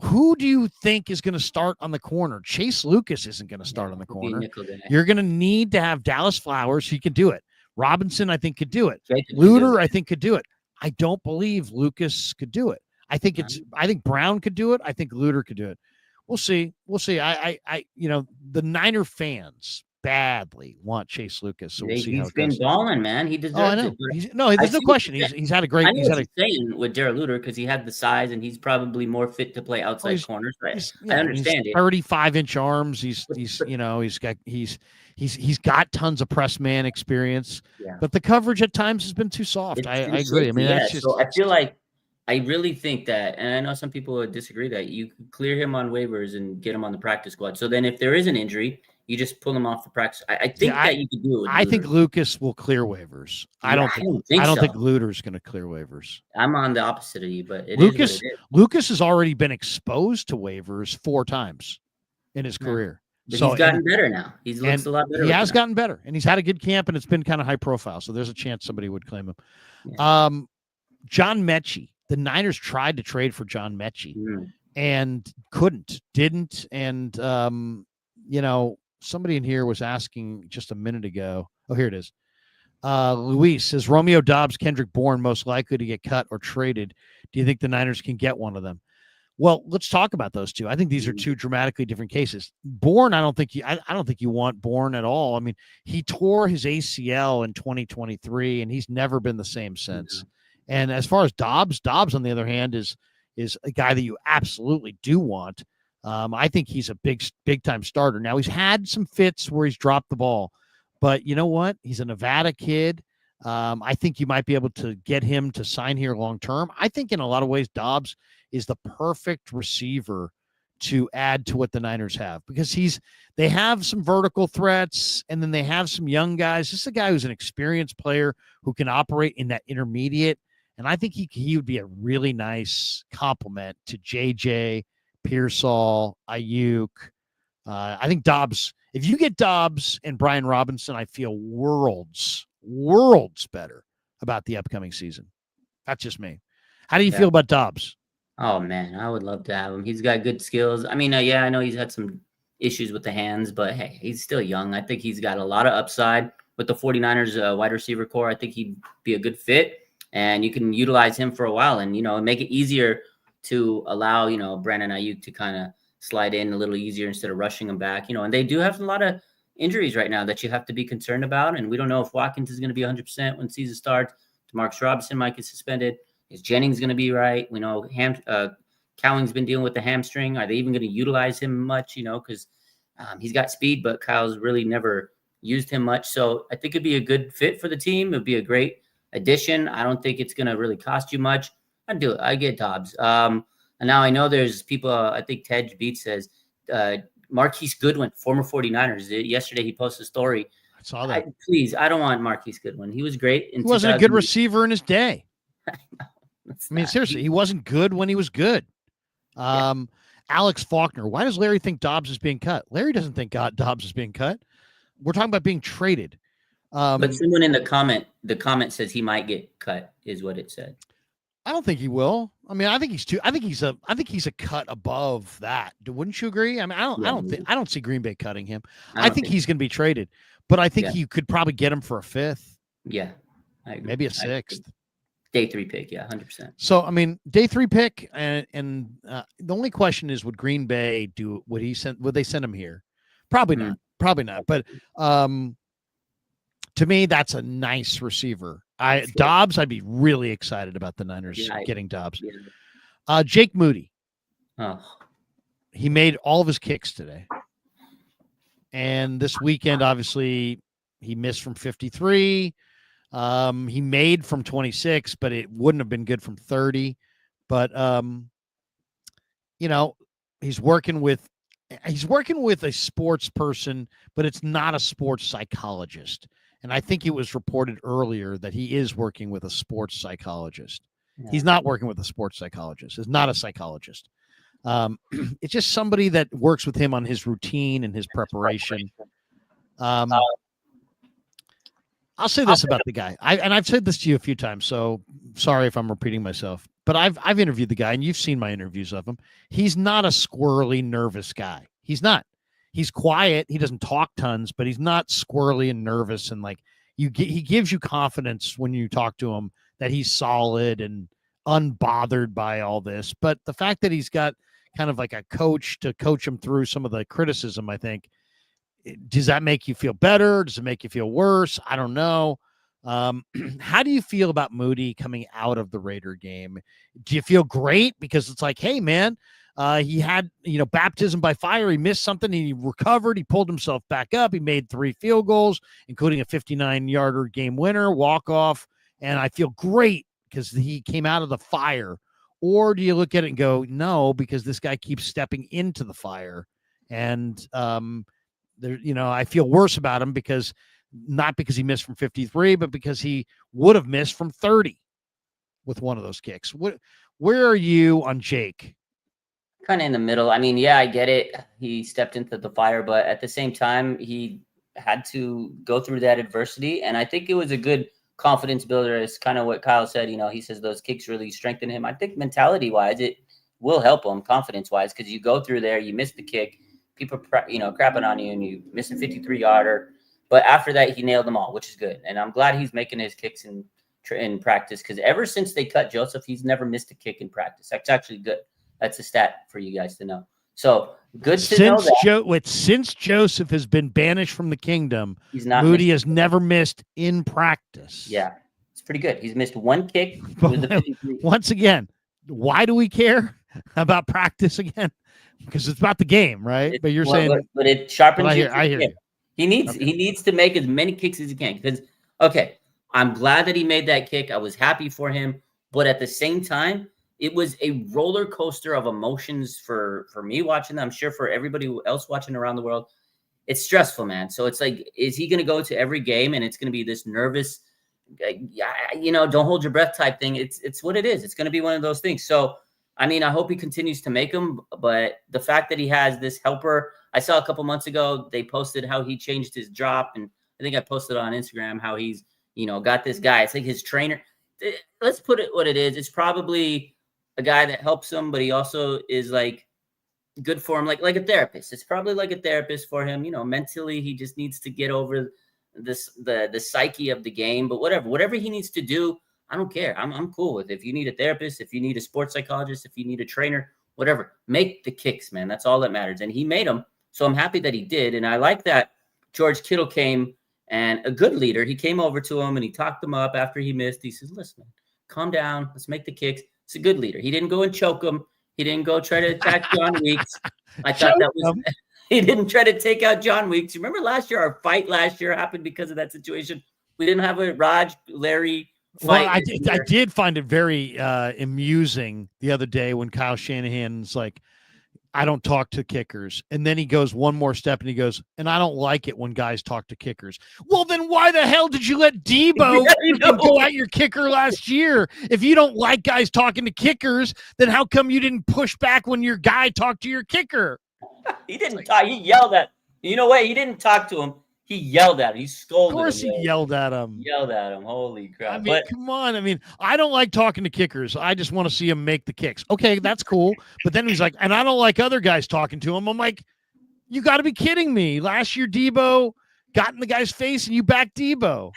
who do you think is going to start on the corner? Chase Lucas isn't going to start on the corner. You're going to need to have Dallas Flowers. He can do it. Robinson, I think, could do it. Luter, I think, could do it. I don't believe Lucas could do it. I think Brown could do it. I think Luter could do it. We'll see. The Niner fans badly want Chase Lucas. So we'll see how it goes. He's been balling, man. He deserves it. There's no question. He's had a great. I know what you're saying with Jared Luter, because he had the size and he's probably more fit to play outside corners. Right? I understand it. 35-inch arms. He's got tons of press man experience, but the coverage at times has been too soft. I agree. I mean, that's just. So I feel like I really think that, and I know some people would disagree, that you could clear him on waivers and get him on the practice squad. So then, if there is an injury, you just pull him off the practice. I think that you could do it. I think Lucas will clear waivers. I don't think Luter's going to clear waivers. I'm on the opposite of you, but Lucas has already been exposed to waivers 4 times in his career. But he's gotten better now. He looks a lot better. He has gotten better, and he's had a good camp, and it's been kind of high profile. So there's a chance somebody would claim him. Yeah. John Mechie. The Niners tried to trade for John Mechie and didn't. And, somebody in here was asking just a minute ago. Oh, here it is. Luis says, Romeo Doubs, Kendrick Bourne, most likely to get cut or traded. Do you think the Niners can get one of them? Well, let's talk about those two. I think these are two dramatically different cases. Bourne, I don't think you want Bourne at all. I mean, he tore his ACL in 2023, and he's never been the same since. And as far as Doubs, on the other hand, is a guy that you absolutely do want. I think he's a big time starter. Now, he's had some fits where he's dropped the ball, but you know what? He's a Nevada kid. I think you might be able to get him to sign here long term. I think in a lot of ways, Doubs is the perfect receiver to add to what the Niners have, because they have some vertical threats, and then they have some young guys. This is a guy who's an experienced player who can operate in that intermediate. And I think he would be a really nice complement to JJ, Pearsall, Ayuk. I think Doubs, if you get Doubs and Brian Robinson, I feel worlds better about the upcoming season. That's just me. How do you feel about Doubs? Oh, man, I would love to have him. He's got good skills. I mean, I know he's had some issues with the hands, but hey, he's still young. I think he's got a lot of upside with the 49ers wide receiver core. I think he'd be a good fit. And you can utilize him for a while and, make it easier to allow, Brandon Ayuk to kind of slide in a little easier instead of rushing him back, and they do have a lot of injuries right now that you have to be concerned about. And we don't know if Watkins is going to be 100% when season starts. DeMarcus Robinson might get suspended. Is Jennings going to be right? We know Cowing's been dealing with the hamstring. Are they even going to utilize him much, because he's got speed, but Kyle's really never used him much. So I think it'd be a good fit for the team. It'd be a great addition. I don't think it's going to really cost you much. I'd do it. I get Doubs. And now I know there's people, I think Ted Beat says, Marquise Goodwin, former 49ers. Yesterday he posted a story. I saw that. I don't want Marquise Goodwin. He was great. He wasn't a good receiver in his day. I mean, seriously, he wasn't good when he was good. Alex Faulkner, why does Larry think Doubs is being cut? Larry doesn't think Doubs is being cut. We're talking about being traded. But someone in the comment says he might get cut, is what it said. I don't think he will. I mean, I think he's a cut above that. Wouldn't you agree? I mean, I don't see Green Bay cutting him. I think he's going to be traded, but I think you could probably get him for a 5th. Yeah. I agree. Maybe a 6th. Day 3 pick, yeah, 100%. So, I mean, day 3 pick, and the only question is, would Green Bay do? Would they send him here? Probably not. Probably not. But to me, that's a nice receiver. Dobbs, I'd be really excited about the Niners getting Dobbs. Yeah. Jake Moody. Oh. He made all of his kicks today. And this weekend, obviously, he missed from 53. He made from 26, but it wouldn't have been good from 30. But he's working with a sports person, but it's not a sports psychologist. And I think it was reported earlier that he is working with a sports psychologist. Yeah. He's not working with a sports psychologist. He's not a psychologist. It's just somebody that works with him on his routine and his preparation. I'll say this about the guy. I've said this to you a few times, so sorry if I'm repeating myself. But I've interviewed the guy, and you've seen my interviews of him. He's not a squirrely, nervous guy. He's not. He's quiet. He doesn't talk tons, but he's not squirrely and nervous. And he gives you confidence when you talk to him that he's solid and unbothered by all this. But the fact that he's got kind of like a coach to coach him through some of the criticism, I think, does that make you feel better? Does it make you feel worse? I don't know. How do you feel about Moody coming out of the Raider game? Do you feel great? Because it's like, hey, man, he had, baptism by fire. He missed something. He recovered. He pulled himself back up. He made 3 field goals, including a 59-yarder game winner, walk-off. And I feel great because he came out of the fire. Or do you look at it and go, no, because this guy keeps stepping into the fire. And, I feel worse about him not because he missed from 53, but because he would have missed from 30 with one of those kicks. Where are you on Jake? Kind of in the middle. I mean, yeah, I get it. He stepped into the fire, but at the same time, he had to go through that adversity. And I think it was a good confidence builder. It's kind of what Kyle said. He says those kicks really strengthen him. I think mentality-wise, it will help him confidence-wise, because you go through there, you miss the kick, people, crapping on you, and you miss a 53-yarder. But after that, he nailed them all, which is good. And I'm glad he's making his kicks in practice, because ever since they cut Joseph, he's never missed a kick in practice. That's actually good. That's a stat for you guys to know. So good to know that. Since Joseph has been banished from the kingdom, Moody has never missed in practice. Yeah, it's pretty good. He's missed one kick. Once again, why do we care about practice again? Because it's about the game, right? But you're saying, but it sharpens. I hear you. He needs to make as many kicks as he can. Because I'm glad that he made that kick. I was happy for him, but at the same time, it was a roller coaster of emotions for me watching them. I'm sure for everybody else watching around the world. It's stressful, man. So it's like, is he going to go to every game and it's going to be this nervous, don't hold your breath type thing? It's what it is. It's going to be one of those things. So, I mean, I hope he continues to make them. But the fact that he has this helper, I saw a couple months ago, they posted how he changed his drop. And I think I posted on Instagram how he's, got this guy. It's like his trainer. Let's put it what it is. It's probably a guy that helps him, but he also is like good for him, like a therapist. It's probably like a therapist for him. Mentally, he just needs to get over the psyche of the game. But whatever he needs to do, I don't care. I'm cool with it. If you need a therapist, if you need a sports psychologist, if you need a trainer, whatever, make the kicks, man. That's all that matters. And he made them. So I'm happy that he did. And I like that George Kittle came, and a good leader. He came over to him and he talked him up after he missed. He says, listen, man, calm down. Let's make the kicks. It's a good leader. He didn't go and choke him. He didn't go try to attack John Weeks. I thought that was he didn't try to take out John Weeks. You remember last year, our fight last year happened because of that situation. We didn't have a Larry fight. Well, I did find it very amusing the other day when Kyle Shanahan's like, I don't talk to kickers. And then he goes one more step and he goes, and I don't like it when guys talk to kickers. Well, then why the hell did you let Debo go at your kicker last year? If you don't like guys talking to kickers, then how come you didn't push back when your guy talked to your kicker? He didn't talk. He yelled at him. You know what? He didn't talk to him. He yelled at him. He scolded him. Of course he yelled at him. Holy crap. I mean, come on. I mean, I don't like talking to kickers. I just want to see him make the kicks. Okay, that's cool. But then he's like, and I don't like other guys talking to him. I'm like, you got to be kidding me. Last year, Debo got in the guy's face and you backed Debo.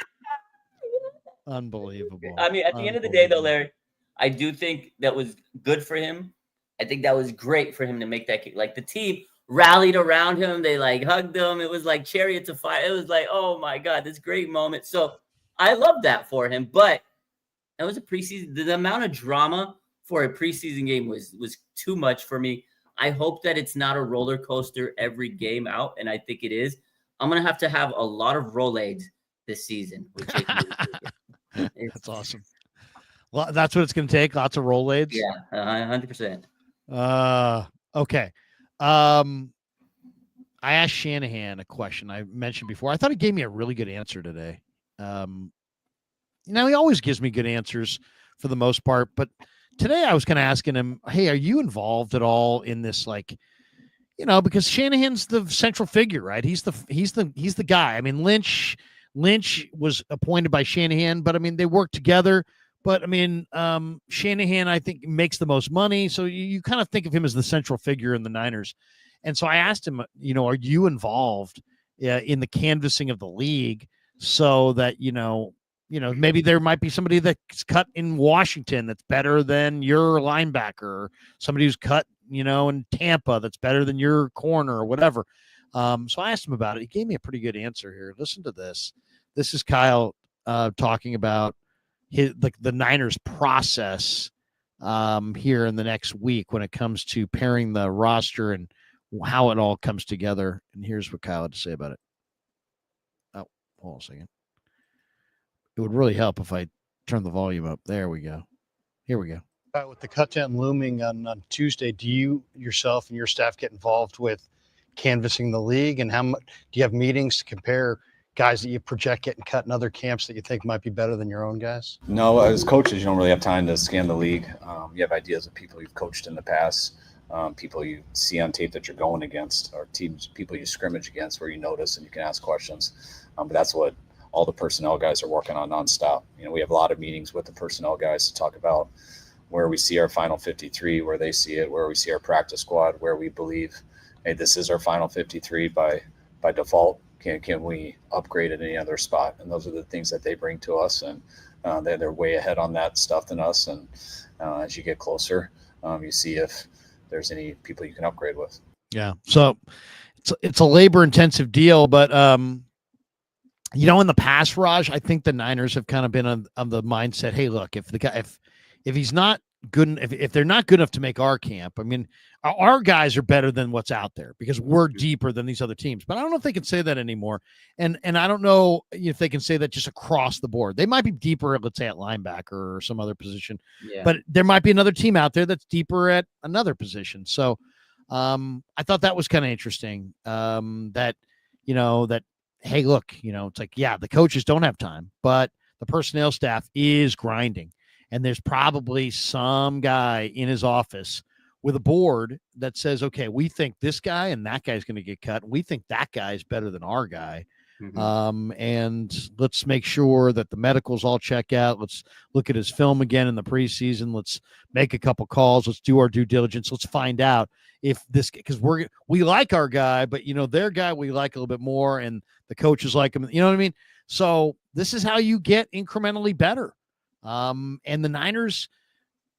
Unbelievable. I mean, at the end of the day, though, Larry, I do think that was good for him. I think that was great for him to make that kick. Like, the team rallied around him. They like hugged him. It was like chariots of fire. It was like, oh my God, this great moment. So I love that for him. But it was a preseason. The amount of drama for a preseason game was too much for me. I hope that it's not a roller coaster every game out, and I think it is. I'm gonna have a lot of Rolaids this season with Jake Moody. That's awesome. Well, that's what it's going to take. Lots of Rolaids. Yeah, 100%. Okay. I asked Shanahan a question I mentioned before. I thought he gave me a really good answer today. He always gives me good answers for the most part, but today I was kind of asking him, hey, are you involved at all in this? Like, because Shanahan's the central figure, right? He's the guy. I mean, Lynch was appointed by Shanahan, but I mean, they work together. But I mean, Shanahan, I think, makes the most money. So you kind of think of him as the central figure in the Niners. And so I asked him, are you involved in the canvassing of the league so that, maybe there might be somebody that's cut in Washington that's better than your linebacker, or somebody who's cut, in Tampa that's better than your corner or whatever. So I asked him about it. He gave me a pretty good answer here. Listen to this. This is Kyle talking about the Niners process here in the next week when it comes to pairing the roster and how it all comes together. And here's what Kyle had to say about it. Oh, hold on a second. It would really help if I turn the volume up. There we go. Here we go. With the cut down looming on Tuesday, do you yourself and your staff get involved with canvassing the league? And how much do you have meetings to compare guys that you project getting cut in other camps that you think might be better than your own guys? No, as coaches, you don't really have time to scan the league. You have ideas of people you've coached in the past, people you see on tape that you're going against, or people you scrimmage against where you notice and you can ask questions. But that's what all the personnel guys are working on nonstop. We have a lot of meetings with the personnel guys to talk about where we see our final 53, where they see it, where we see our practice squad, where we believe, hey, this is our final 53 by default. Can we upgrade at any other spot? And those are the things that they bring to us, and they're way ahead on that stuff than us. And as you get closer, you see if there's any people you can upgrade with. Yeah. So it's a labor-intensive deal, but in the past, Raj, I think the Niners have kind of been on the mindset, hey, look, if he's not good, if they're not good enough to make our camp, I mean, our guys are better than what's out there because we're deeper than these other teams. But I don't know if they can say that anymore. And I don't know if they can say that just across the board. They might be deeper, let's say, at linebacker or some other position. Yeah. But there might be another team out there that's deeper at another position. So I thought that was kind of interesting, that, hey, look, it's like, yeah, the coaches don't have time, but the personnel staff is grinding. And there's probably some guy in his office with a board that says, okay, we think this guy and that guy's going to get cut. We think that guy is better than our guy. Mm-hmm. And let's make sure that the medicals all check out. Let's look at his film again in the preseason. Let's make a couple calls. Let's do our due diligence. Let's find out if this, because we like our guy, but their guy we like a little bit more, and the coaches like him. You know what I mean? So this is how you get incrementally better. And the Niners,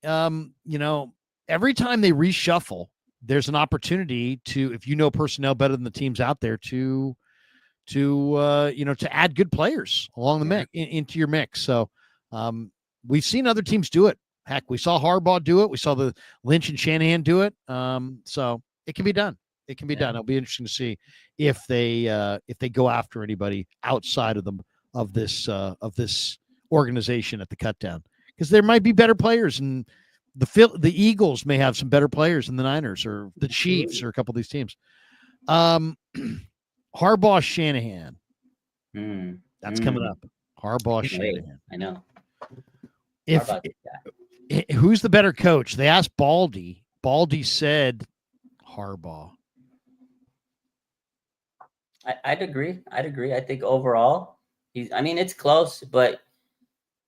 every time they reshuffle, there's an opportunity to, if personnel better than the teams out there, to add good players along the mix into your mix. So we've seen other teams do it. Heck, we saw Harbaugh do it. We saw the Lynch and Shanahan do it. So it can be done. It can be done. It'll be interesting to see if they go after anybody outside of this organization at the cut down, because there might be better players, and the Eagles may have some better players than the Niners or the Chiefs or a couple of these teams. Harbaugh, Shanahan. That's coming up. Harbaugh, Shanahan. I know. Who's the better coach? They asked Baldy. Baldy said Harbaugh. I'd agree. I think overall, it's close, but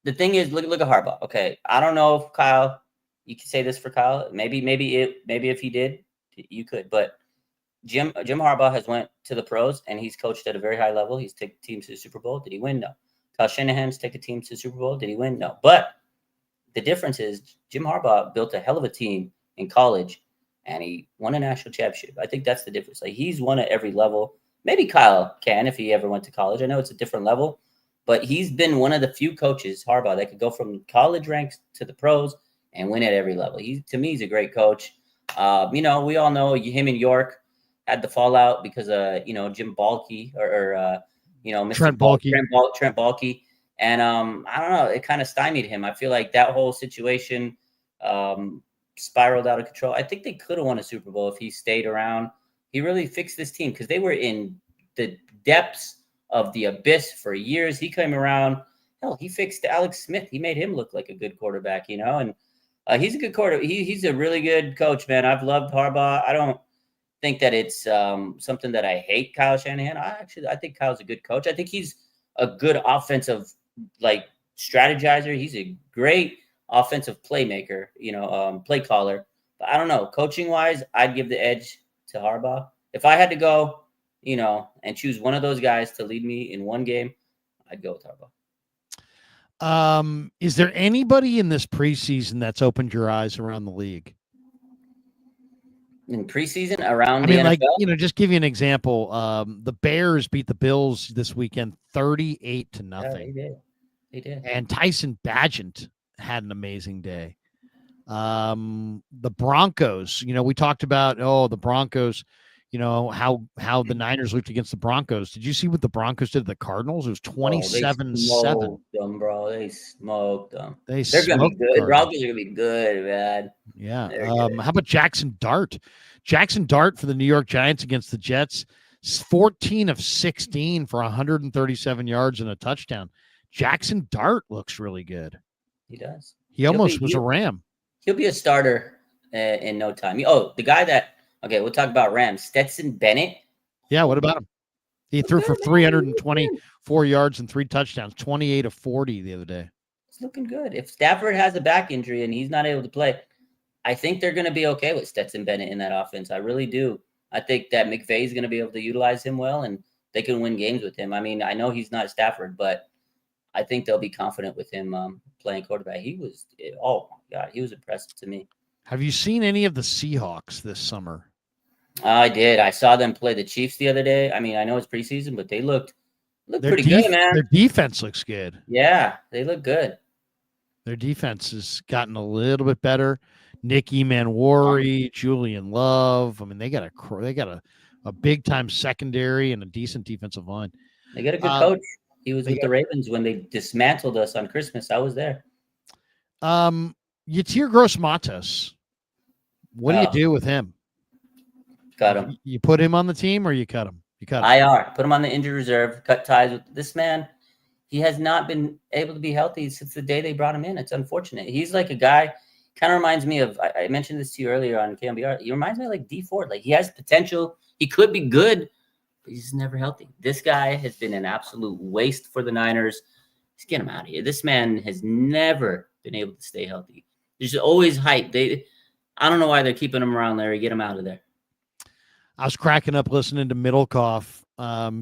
the thing is, look at Harbaugh. Okay, I don't know if Kyle, you could say this for Kyle. Maybe if he did, you could. But Jim Harbaugh has went to the pros, and he's coached at a very high level. He's taken teams to the Super Bowl. Did he win? No. Kyle Shanahan's take a team to the Super Bowl. Did he win? No. But the difference is Jim Harbaugh built a hell of a team in college, and he won a national championship. I think that's the difference. Like, he's won at every level. Maybe Kyle can if he ever went to college. I know it's a different level, but he's been one of the few coaches, Harbaugh, that could go from college ranks to the pros and win at every level. To me, he's a great coach. We all know him and York had the fallout because Jim Balky or Mr. Trent Baalke. Trent Baalke. And I don't know, it kind of stymied him. I feel like that whole situation spiraled out of control. I think they could have won a Super Bowl if he stayed around. He really fixed this team because they were in the depths of the abyss for years. He came around. Hell, he fixed Alex Smith. He made him look like a good quarterback, and he's a good quarterback. He's a really good coach, man. I've loved Harbaugh. I don't think that it's something that I hate Kyle Shanahan. I think Kyle's a good coach. I think he's a good offensive strategizer. He's a great offensive playmaker, play caller. But I don't know. Coaching wise, I'd give the edge to Harbaugh. If I had to go, and choose one of those guys to lead me in one game, I'd go with Harbaugh. Is there anybody in this preseason that's opened your eyes around the league? In preseason around the NFL? Just give you an example. The Bears beat the Bills this weekend 38-0. Yeah, they did. And Tyson Bagent had an amazing day. The Broncos, we talked about, the Broncos, how the Niners looked against the Broncos. Did you see what the Broncos did to the Cardinals? It was 27-7. They smoked them, bro. They smoked them. They're going to be good. The Broncos are going to be good, man. Yeah. How about Jackson Dart? Jackson Dart for the New York Giants against the Jets, 14 of 16 for 137 yards and a touchdown. Jackson Dart looks really good. He does. He almost was a Ram. He'll be a starter in no time. The guy that – okay, we'll talk about Rams. Stetson Bennett. Yeah, what about him? He threw for 324 yards and 3 touchdowns, 28 of 40 the other day. It's looking good. If Stafford has a back injury and he's not able to play, I think they're going to be okay with Stetson Bennett in that offense. I really do. I think that McVay is going to be able to utilize him well, and they can win games with him. I mean, I know he's not Stafford, but I think they'll be confident with him playing quarterback. He was impressive to me. Have you seen any of the Seahawks this summer? I did. I saw them play the Chiefs the other day. I mean, I know it's preseason, but they looked pretty good, man. Their defense looks good. Yeah, they look good. Their defense has gotten a little bit better. Nick Emanwari, Julian Love. I mean, they got a big time secondary and a decent defensive line. They got a good coach. He was with the Ravens when they dismantled us on Christmas. I was there. Yatir Gross-Matos. What do you do with him? Cut him. You put him on the team or you cut him? You cut him. IR. Put him on the injured reserve. Cut ties with this man. He has not been able to be healthy since the day they brought him in. It's unfortunate. He's like a guy, kind of reminds me of, I mentioned this to you earlier on KMBR. He reminds me of like D Ford. Like, he has potential. He could be good, but he's never healthy. This guy has been an absolute waste for the Niners. Just get him out of here. This man has never been able to stay healthy. There's always hype. I don't know why they're keeping him around, Larry. Get him out of there. I was cracking up listening to Middlecoff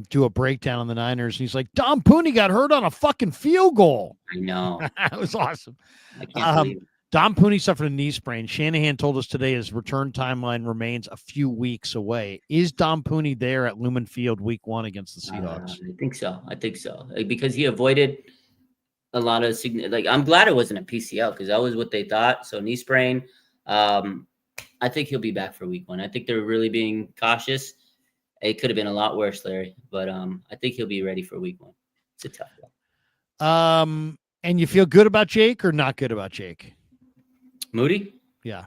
do a breakdown on the Niners. And he's like, Dom Pooney got hurt on a fucking field goal. I know. That was awesome. I can't believe it. Dom Pooney suffered a knee sprain. Shanahan told us today his return timeline remains a few weeks away. Is Dom Pooney there at Lumen Field week 1 against the Seahawks? I think so. Because he avoided a lot of I'm glad it wasn't a PCL because that was what they thought. So knee sprain. I think he'll be back for week 1. I think they're really being cautious. It could have been a lot worse, Larry, but I think he'll be ready for week 1. It's a tough one. And you feel good about Jake or not good about Jake? Moody? Yeah.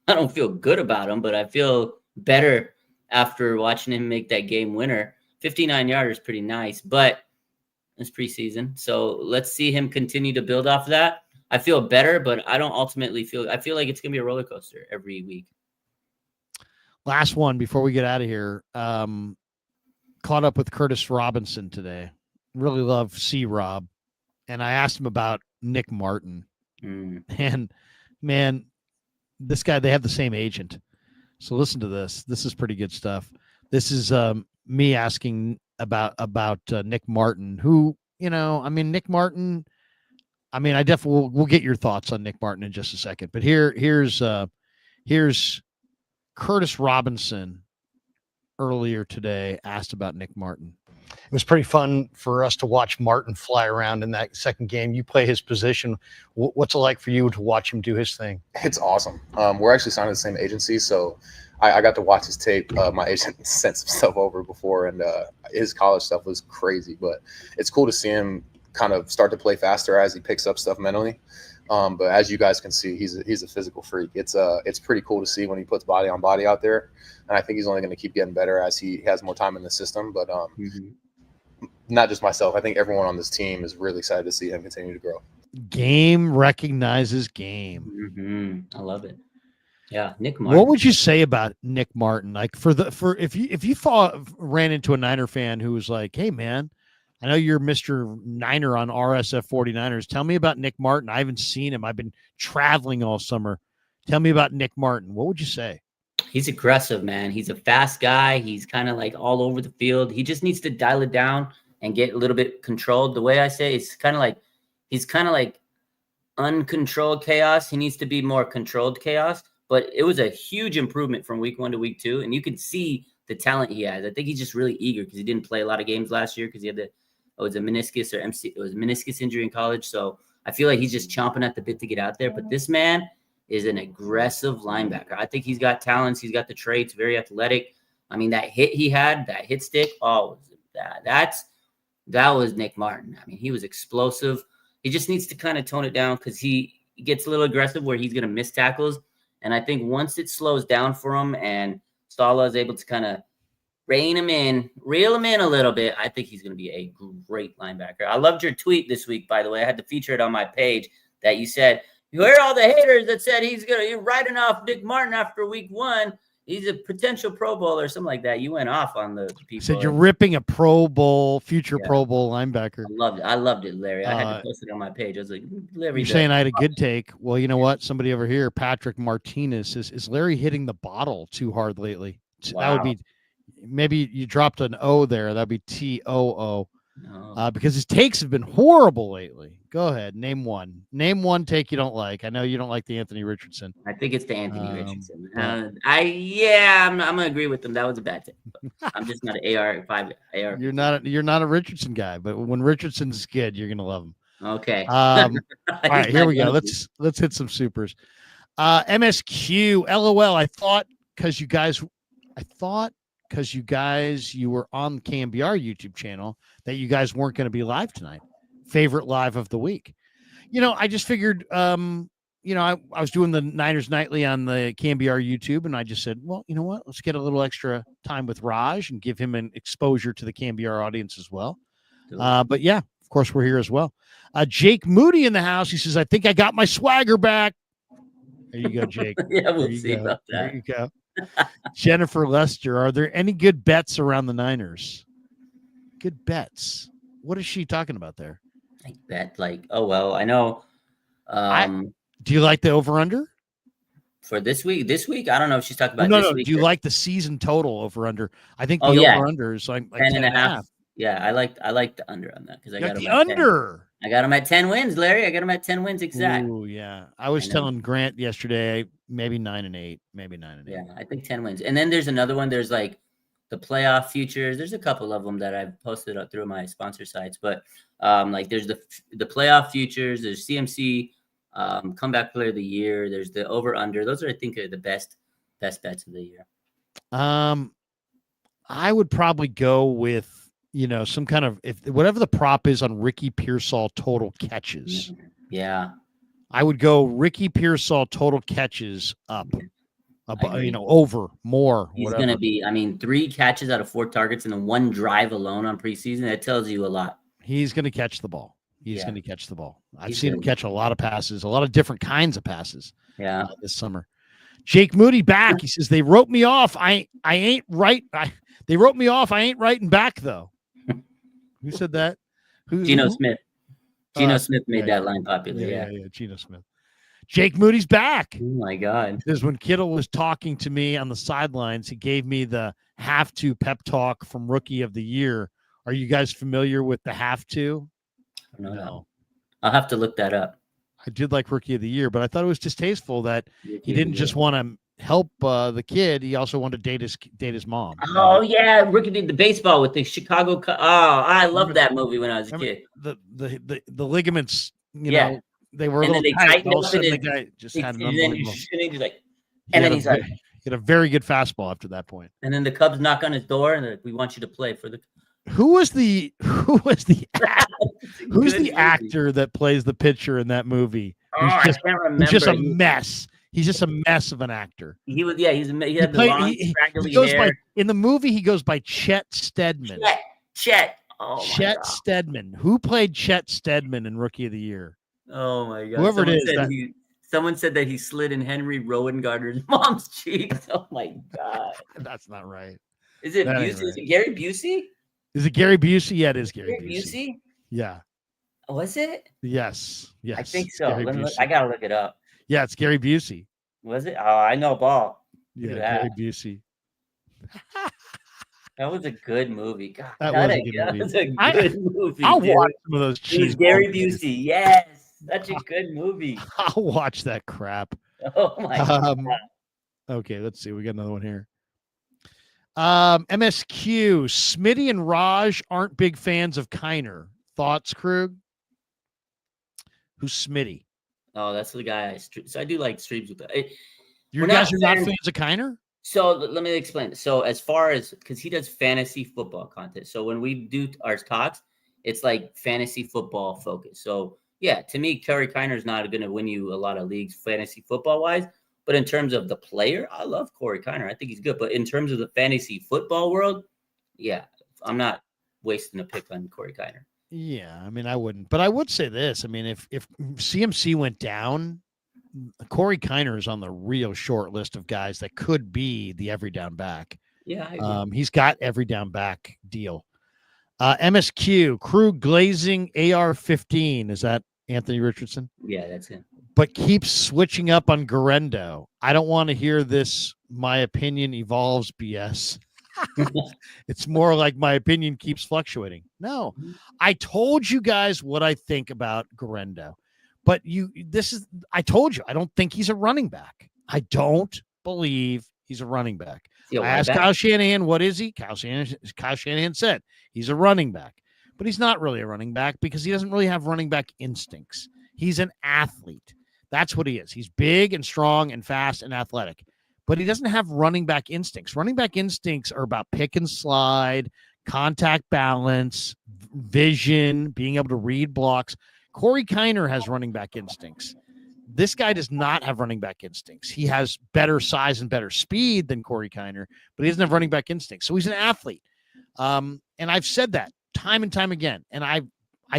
I don't feel good about him, but I feel better after watching him make that game winner. 59-yarder is pretty nice, but it's preseason. So let's see him continue to build off of that. I feel better, but I don't ultimately I feel like it's going to be a roller coaster every week. Last one before we get out of here. Caught up with Curtis Robinson today. Really love C-Rob. And I asked him about Nick Martin. And, man, this guy, they have the same agent. So listen to this. This is pretty good stuff. This is me asking about Nick Martin, who I mean, Nick Martin. I mean, I definitely we'll get your thoughts on Nick Martin in just a second. But here's Curtis Robinson earlier today asked about Nick Martin. It was pretty fun for us to watch Martin fly around in that second game. You play his position. What's it like for you to watch him do his thing? It's awesome. We're actually signed to the same agency, so I got to watch his tape. My agent sent some stuff over before, and his college stuff was crazy. But it's cool to see him kind of start to play faster as he picks up stuff mentally. But as you guys can see, he's a physical freak. It's pretty cool to see when he puts body on body out there, and I think he's only going to keep getting better as he has more time in the system. But not just myself, I think everyone on this team is really excited to see him continue to grow. Game recognizes game. I love it. Yeah, Nick Martin. What would you say about Nick Martin? Like if you ran into a Niner fan who was like, "Hey man, I know you're Mr. Niner on RSF 49ers. Tell me about Nick Martin. I haven't seen him. I've been traveling all summer. Tell me about Nick Martin." What would you say? He's aggressive, man. He's a fast guy. He's kind of like all over the field. He just needs to dial it down and get a little bit controlled. The way I say it's kind of like he's kind of like uncontrolled chaos. He needs to be more controlled chaos. But it was a huge improvement from week 1 to week 2. And you can see the talent he has. I think he's just really eager because he didn't play a lot of games last year because he had it was a meniscus or it was a meniscus injury in college. So I feel like he's just chomping at the bit to get out there. But this man is an aggressive linebacker. I think he's got talents. He's got the traits, very athletic. I mean, that hit he had, that hit stick, that was Nick Martin. I mean, he was explosive. He just needs to kind of tone it down because he gets a little aggressive where he's going to miss tackles. And I think once it slows down for him and Saleh is able to kind of reel him in a little bit, I think he's going to be a great linebacker. I loved your tweet this week, by the way. I had to feature it on my page that you said, you hear all the haters that said you're writing off Nick Martin after week 1. He's a potential Pro Bowl or something like that. You went off on the people. Said you're ripping a Pro Bowl, future Pro Bowl linebacker. I loved it, Larry. I had to post it on my page. I was like, Larry. You're saying I had a good take. Well, you know what? Somebody over here, Patrick Martinez, is Larry hitting the bottle too hard lately? Wow. That would be, maybe you dropped an O there. That'd be TOO. No. Because his takes have been horrible lately. Go ahead. Name one. Name one take you don't like. I know you don't like the Anthony Richardson. I think it's the Anthony Richardson. I'm gonna agree with them. That was a bad take. I'm just not an AR5. You're not a Richardson guy, but when Richardson's good, you're gonna love him. Okay. All right, here we go. Let's hit some supers. MSQ, LOL. I thought because you guys you were on the KMBR YouTube channel that you guys weren't going to be live tonight. Favorite live of the week. I just figured, I was doing the Niners Nightly on the KMBR YouTube, and I just said, well, you know what? Let's get a little extra time with Raj and give him an exposure to the KMBR audience as well. But yeah, of course, we're here as well. Jake Moody in the house. He says, I think I got my swagger back. There you go, Jake. Yeah, we'll see about that. There you go. Jennifer Lester, are there any good bets around the Niners? Good bets. What is she talking about there? I bet I know. Do you like the over-under? For this week? I don't know if she's talking about this week. Do you like the season total over-under? I think the over-under is like 10.5. Yeah, I like the under on that because I got the under. 10. I got him at 10 wins, Larry. I got him at 10 wins exact. Oh yeah. I was telling Grant yesterday, maybe 9-8, maybe 9-8. Yeah, I think 10 wins. And then there's another one. There's like the playoff futures. There's a couple of them that I've posted up through my sponsor sites, but there's the playoff futures. There's CMC comeback player of the year. There's the over under. Those are, I think, are the best bets of the year. I would probably go with some kind of whatever the prop is on Ricky Pearsall total catches. Yeah. I would go Ricky Pearsall total catches up, over more. He's going to be, 3 catches out of 4 targets and then 1 drive alone on preseason. That tells you a lot. He's going to catch the ball. I've seen him catch a lot of passes, a lot of different kinds of passes. Yeah. This summer. Jake Moody back. He says, they wrote me off. I ain't right. They wrote me off. I ain't writing back though. Who said that? Geno Smith. Geno Smith made that line popular. Yeah, Geno Smith. Jake Moody's back. Oh my God. Because when Kittle was talking to me on the sidelines, he gave me the have to pep talk from Rookie of the Year. Are you guys familiar with the have to? I don't know that. I'll have to look that up. I did like Rookie of the Year, but I thought it was distasteful that Rookie he of the didn't just Year. want to help the kid. He also wanted to date his mom. Oh yeah, Rookie did the baseball with the Chicago. Oh, I loved that movie when I was a kid. The ligaments, you Yeah. know, they were a And little then they tight. tightened All of a up sudden, and the guy just had an And then unbelievable. he's like, and then he's like, he had a very good fastball after that point. and then the Cubs knock on his door and they're like, we want you to play for the. Who was the Good actor that plays the pitcher in that movie? Oh, I can't remember. He's just a mess. He's just a mess of an actor. He was, yeah, he had the long, scraggly goes hair. In the movie, he goes by Chet Steadman. Chet. Oh, Chet Steadman. Who played Chet Steadman in Rookie of the Year? Oh my God! Whoever it is. Someone said that he slid in Henry Rowengartner's mom's cheeks. Oh my God! That's not right. Is it Busey? Right. Is it Gary Busey? Is it Gary Busey? Yeah, it is Gary Busey. Yeah. Was it? Yes. I think so. I gotta look it up. Yeah, it's Gary Busey. Was it? Oh, I know ball. Yeah, Gary Busey. That was a good movie. God, that was a good movie. I'll watch some of those. It was Gary Busey. Yes, such a good movie. I'll watch that crap. Oh my God. Okay, let's see. We got another one here. MSQ, Smitty and Raj aren't big fans of Kiner. Thoughts, Krug? Who's Smitty? Oh, that's the guy. So I do like streams with that. You guys are not fans of Kiner? So let me explain. So as far as, because he does fantasy football content. So when we do our talks, it's like fantasy football focus. So yeah, to me, Corey Kiner is not going to win you a lot of leagues fantasy football wise. But in terms of the player, I love Corey Kiner. I think he's good. But in terms of the fantasy football world, yeah, I'm not wasting a pick on Corey Kiner. Yeah, I mean, I wouldn't. But I would say this. I mean, if CMC went down, Corey Kiner is on the real short list of guys that could be the every down back. Yeah, I agree. He's got every down back deal. MSQ, Krug glazing AR-15. Is that Anthony Richardson? Yeah, that's him. But keeps switching up on Garendo. I don't want to hear this. My opinion evolves BS. It's more like my opinion keeps fluctuating. No, I told you guys what I think about Garendo, but I told you, I don't think he's a running back. I don't believe he's a running back. I asked Kyle Shanahan, what is he? Kyle Shanahan said he's a running back, but he's not really a running back because he doesn't really have running back instincts. He's an athlete. That's what he is. He's big and strong and fast and athletic, but he doesn't have running back instincts. Running back instincts are about pick and slide, contact balance, vision, being able to read blocks. Corey Kiner has running back instincts. This guy does not have running back instincts. He has better size and better speed than Corey Kiner, but he doesn't have running back instincts. So he's an athlete. And I've said that time and time again. And I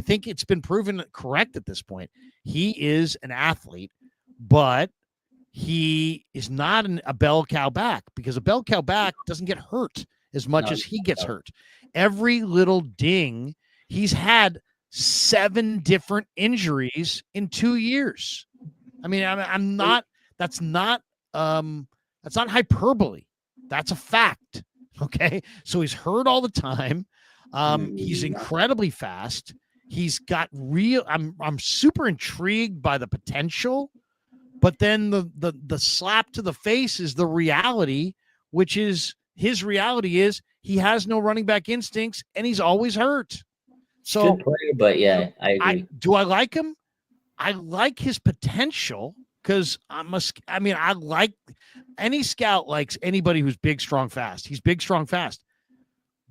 think it's been proven correct at this point. He is an athlete, but he is not a bell cow back because a bell cow back doesn't get hurt as much as he gets hurt. Every little ding, he's had 7 different injuries in 2 years. I mean, that's not hyperbole. That's a fact. Okay. So he's hurt all the time. He's incredibly fast. He's got I'm super intrigued by the potential, but then the slap to the face is the reality, which is his reality is he has no running back instincts and he's always hurt. So, good player, but yeah, I agree. Do I like him? I like his potential because I like any scout likes anybody who's big, strong, fast. He's big, strong, fast.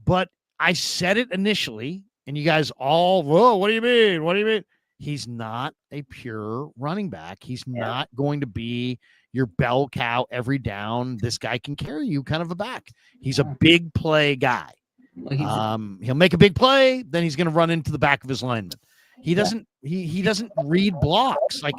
But I said it initially, and you guys all, whoa, what do you mean? What do you mean? He's not a pure running back. He's not going to be your bell cow every down. This guy can carry you kind of a back. He's a big play guy. He'll make a big play, then he's going to run into the back of his lineman. He doesn't read blocks. Like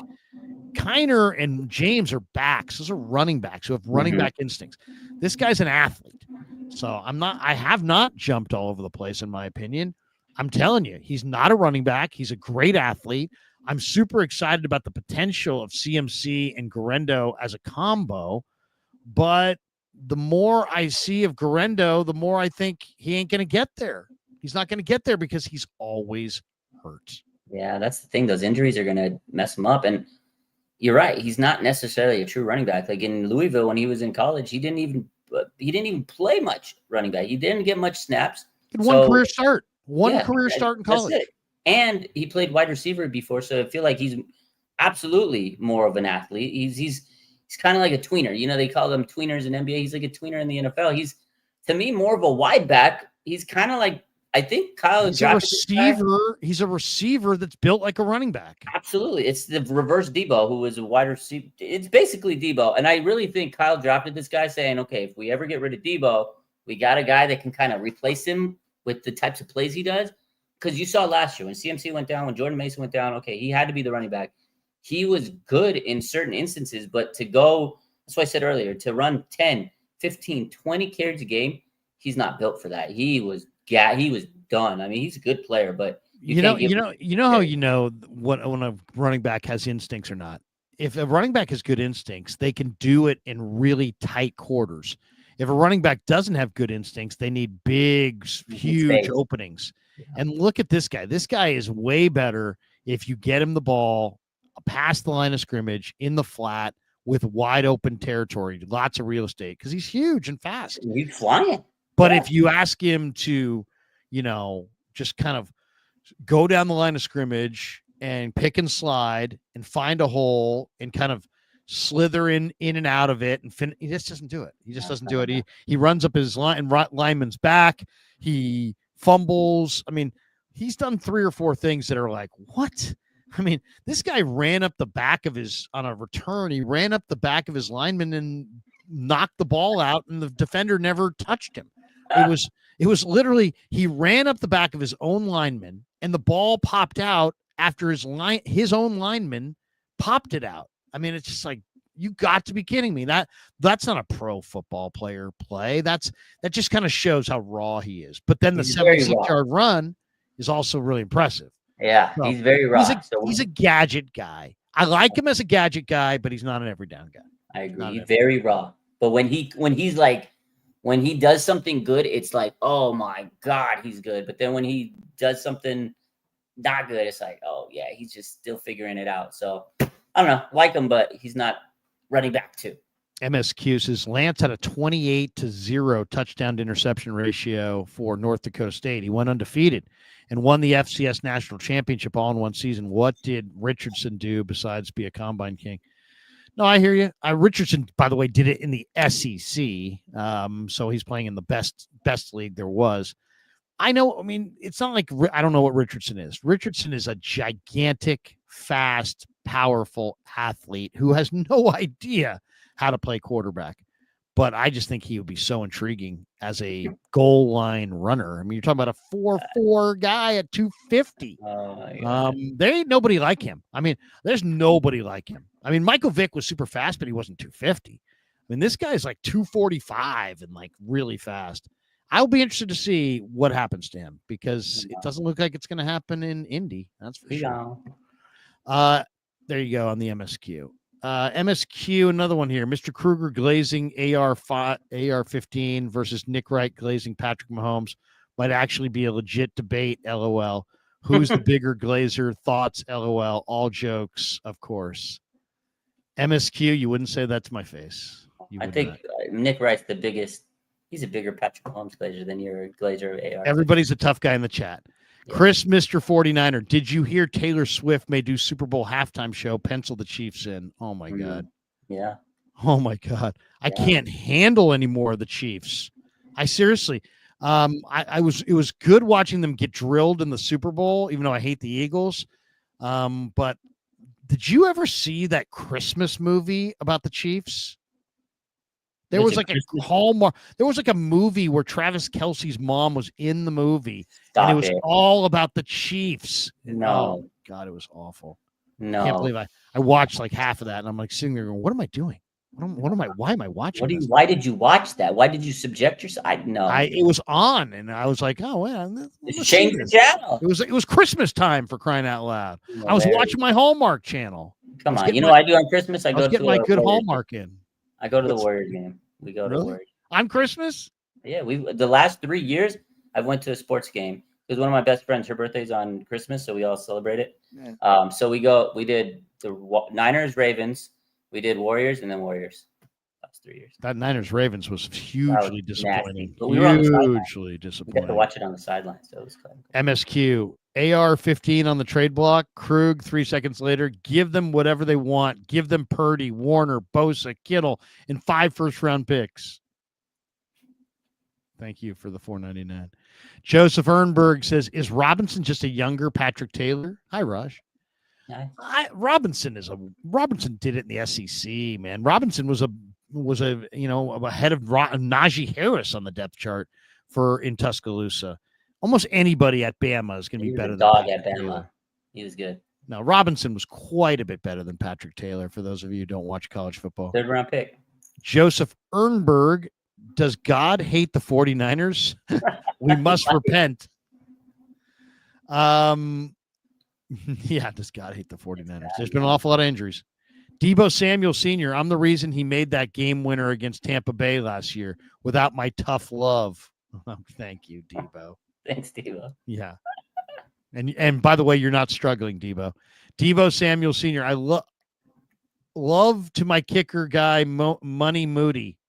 Kiner and James are backs. Those are running backs who have running back instincts. This guy's an athlete. So I have not jumped all over the place in my opinion. I'm telling you, he's not a running back. He's a great athlete. I'm super excited about the potential of CMC and Garendo as a combo, but the more I see of Garendo, the more I think he ain't going to get there. He's not going to get there because he's always hurt. Yeah, that's the thing. Those injuries are going to mess him up. And you're right. He's not necessarily a true running back. Like in Louisville, when he was in college, he didn't even play much running back. He didn't get much snaps. He had one career start. One career start in college. That's it. And he played wide receiver before, so I feel like he's absolutely more of an athlete. He's kind of like a tweener. You know, they call them tweeners in NBA. He's like a tweener in the NFL. He's, to me, more of a wide back. He's kind of like, I think Kyle. He's a receiver. He's a receiver that's built like a running back. Absolutely. It's the reverse Debo, who was a wide receiver. It's basically Debo. And I really think Kyle drafted this guy saying, okay, if we ever get rid of Debo, we got a guy that can kind of replace him with the types of plays he does. Because you saw last year when CMC went down, when Jordan Mason went down, okay, he had to be the running back. He was good in certain instances, but to go, that's what I said earlier, to run 10, 15, 20 carries a game, he's not built for that. He was done. I mean, he's a good player, but you know how you know when a running back has instincts or not. If a running back has good instincts, they can do it in really tight quarters. If a running back doesn't have good instincts, they need big, huge openings. And look at this guy. This guy is way better if you get him the ball past the line of scrimmage in the flat with wide open territory, lots of real estate, because he's huge and fast. He's flying. But if you ask him to, just kind of go down the line of scrimmage and pick and slide and find a hole and kind of slither in and out of it, and he just doesn't do it. He just doesn't do it. He runs up his lineman's back. He fumbles. I mean, he's done 3 or 4 things that are like, what? I mean, this guy ran up the back of on a return. He ran up the back of his lineman and knocked the ball out, and the defender never touched him. It was literally, he ran up the back of his own lineman, and the ball popped out after his own lineman popped it out. I mean, it's just like, you got to be kidding me. That's not a pro football player play. That just kind of shows how raw he is. But then the 76-yard run is also really impressive. Yeah, so he's very raw. He's a gadget guy. I like him as a gadget guy, but he's not an every down guy. I agree. He's very raw. But when he does something good, it's like, oh my God, he's good. But then when he does something not good, it's like, oh yeah, he's just still figuring it out. So I don't know, like him, but he's not running back too. MSQ says Lance had a 28-0 touchdown to interception ratio for North Dakota State. He went undefeated and won the FCS national championship all in one season. What did Richardson do besides be a combine king? No, I hear you. Richardson, by the way, did it in the SEC. So he's playing in the best league there was. I know. I mean, it's not like I don't know what Richardson is. Richardson is a gigantic, fast, powerful athlete who has no idea how to play quarterback. But I just think he would be so intriguing as a goal line runner. I mean, you're talking about a 4'4" guy at 250. There ain't nobody like him. I mean, there's nobody like him. I mean, Michael Vick was super fast, but he wasn't 250. I mean, this guy's like 245 and like really fast. I'll be interested to see what happens to him because it doesn't look like it's going to happen in Indy. That's for sure. There you go on the MSQ. MSQ, another one here. Mr. Kreuger glazing AR-15 versus Nick Wright glazing Patrick Mahomes might actually be a legit debate. LOL. Who's the bigger glazer? Thoughts? LOL. All jokes, of course. MSQ, you wouldn't say that to my face. I think Nick Wright's the biggest. He's a bigger Patrick Mahomes glazer than your glazer of AR. Everybody's a tough guy in the chat. Yeah. Chris, Mr. 49er, did you hear Taylor Swift may do Super Bowl halftime show? Pencil the Chiefs in. Oh, my God. Yeah. Oh, my God. I can't handle any more of the Chiefs. I seriously, it was good watching them get drilled in the Super Bowl, even though I hate the Eagles. But did you ever see that Christmas movie about the Chiefs? There was like a Hallmark. There was like a movie where Travis Kelce's mom was in the movie, and it was all about the Chiefs. No, oh, God, it was awful. No, I can't believe I watched like half of that, and I'm like sitting there going, "What am I doing? Why am I watching this? Why did you watch that? Why did you subject yourself? It was on, and I was like, oh, well, change the channel. It was Christmas time for crying out loud. I was watching my Hallmark channel. Come on, you know what I do on Christmas? I go get my good Hallmark in. I go to the Warriors game. We go to the Warriors on Christmas. Yeah, the last 3 years I went to a sports game. because one of my best friends, her birthday's on Christmas, so we all celebrate it. Yeah. So we did the Niners, Ravens, we did Warriors, and then Warriors. Last 3 years. That Niners Ravens was hugely disappointing. But we were on the sideline. Hugely We disappointing. got to watch it on the sidelines, so it was cool. MSQ, AR-15 on the trade block. Krug, 3 seconds later. Give them whatever they want. Give them Purdy, Warner, Bosa, Kittle, and 5 first-round picks. Thank you for the $4.99. Joseph Ernberg says, is Robinson just a younger Patrick Taylor? Hi, Raj. Nice. Robinson did it in the SEC, man. Robinson was a ahead of Najee Harris on the depth chart in Tuscaloosa. Almost anybody at Bama is going to be better than dog at Bama. He was good. No, Robinson was quite a bit better than Patrick Taylor, for those of you who don't watch college football. 3rd round pick. Joseph Ernberg, does God hate the 49ers? We must repent. Yeah, does God hate the 49ers? There's been an awful lot of injuries. Deebo Samuel Sr., I'm the reason he made that game winner against Tampa Bay last year without my tough love. Oh, thank you, Deebo. Thanks, Deebo. Yeah. And by the way, you're not struggling, Deebo. Deebo Samuel Sr., I love to my kicker guy, Money Moody.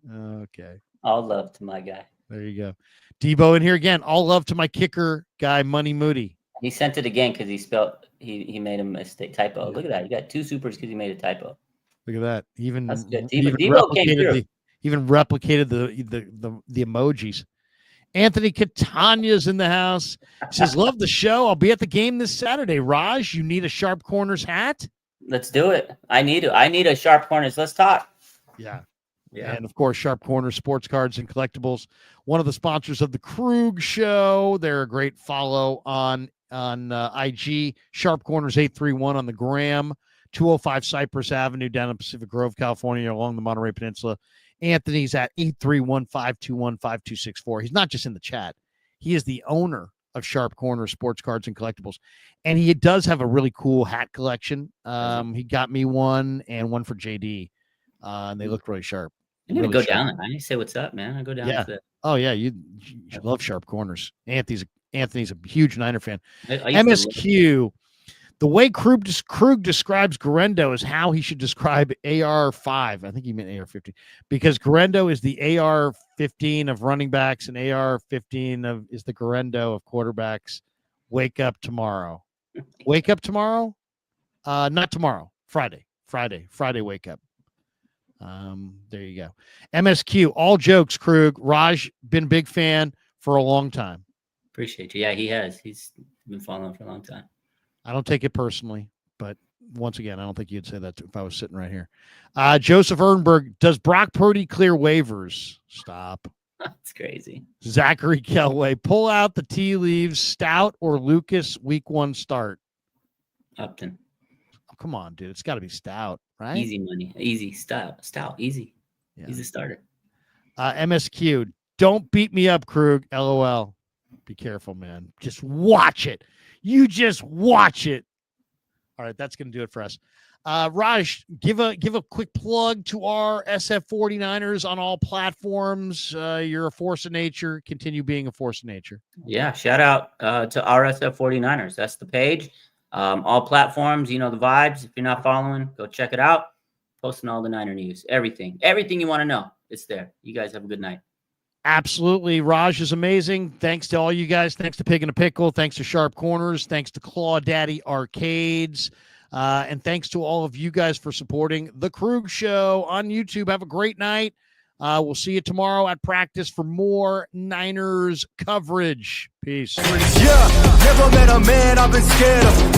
Okay. All love to my guy. There you go. Deebo in here again. All love to my kicker guy, Money Moody. He sent it again because he made a mistake typo. Look at that. You got 2 supers because he made a typo. Look at that. That's good. Deebo came through. Even replicated the emojis. Anthony Catania's in the house. He says, love the show. I'll be at the game this Saturday. Raj, you need a Sharp Corners hat? Let's do it. I need a Sharp Corners. Let's talk. Yeah. Yeah. And of course, Sharp Corners, sports cards and collectibles. One of the sponsors of the Krug Show. They're a great follow on IG. Sharp Corners 831 on the gram. 205 Cypress Avenue down in Pacific Grove, California, along the Monterey Peninsula. Anthony's at 831-521-5264. He's not just in the chat. He is the owner of Sharp Corners, sports cards and collectibles. And he does have a really cool hat collection. He got me one and one for JD. And they look really sharp. I need to go down there. I need to say what's up, man. I go down to the... Oh, yeah. You love Sharp Corners. Anthony's a huge Niner fan. MSQ, the way Krug describes Garendo is how he should describe AR-5. I think he meant AR-15. Because Garendo is the AR-15 of running backs and AR-15 is the Garendo of quarterbacks. Wake up tomorrow. Wake up tomorrow? Not tomorrow. Friday. Wake up. There you go. MSQ, all jokes, Krug. Raj, been a big fan for a long time. Appreciate you. Yeah, he has. He's been following for a long time. I don't take it personally, but once again, I don't think you'd say that if I was sitting right here. Joseph Ernberg, does Brock Purdy clear waivers? Stop. That's crazy. Zachary Kelway, pull out the tea leaves, Stout or Lucas, week 1 start. Upton. Oh, come on, dude. It's got to be Stout, right? Easy money. Easy. Stout. Easy. Yeah. He's a starter. MSQ, don't beat me up, Krug. LOL. Be careful, man. Just watch it. You just watch it. All right, that's going to do it for us. Raj, give a quick plug to our SF 49ers on all platforms. You're a force of nature. Continue being a force of nature. Yeah, shout out to our SF 49ers. That's the page. All platforms, you know the vibes. If you're not following, go check it out. Posting all the Niner news. Everything you want to know, it's there. You guys have a good night. Absolutely. Raj is amazing. Thanks to all you guys. Thanks to Pig and a Pickle. Thanks to Sharp Corners. Thanks to Claw Daddy Arcades. And thanks to all of you guys for supporting The Krug Show on YouTube. Have a great night. We'll see you tomorrow at practice for more Niners coverage. Peace. Yeah, never met a man I've been scared of.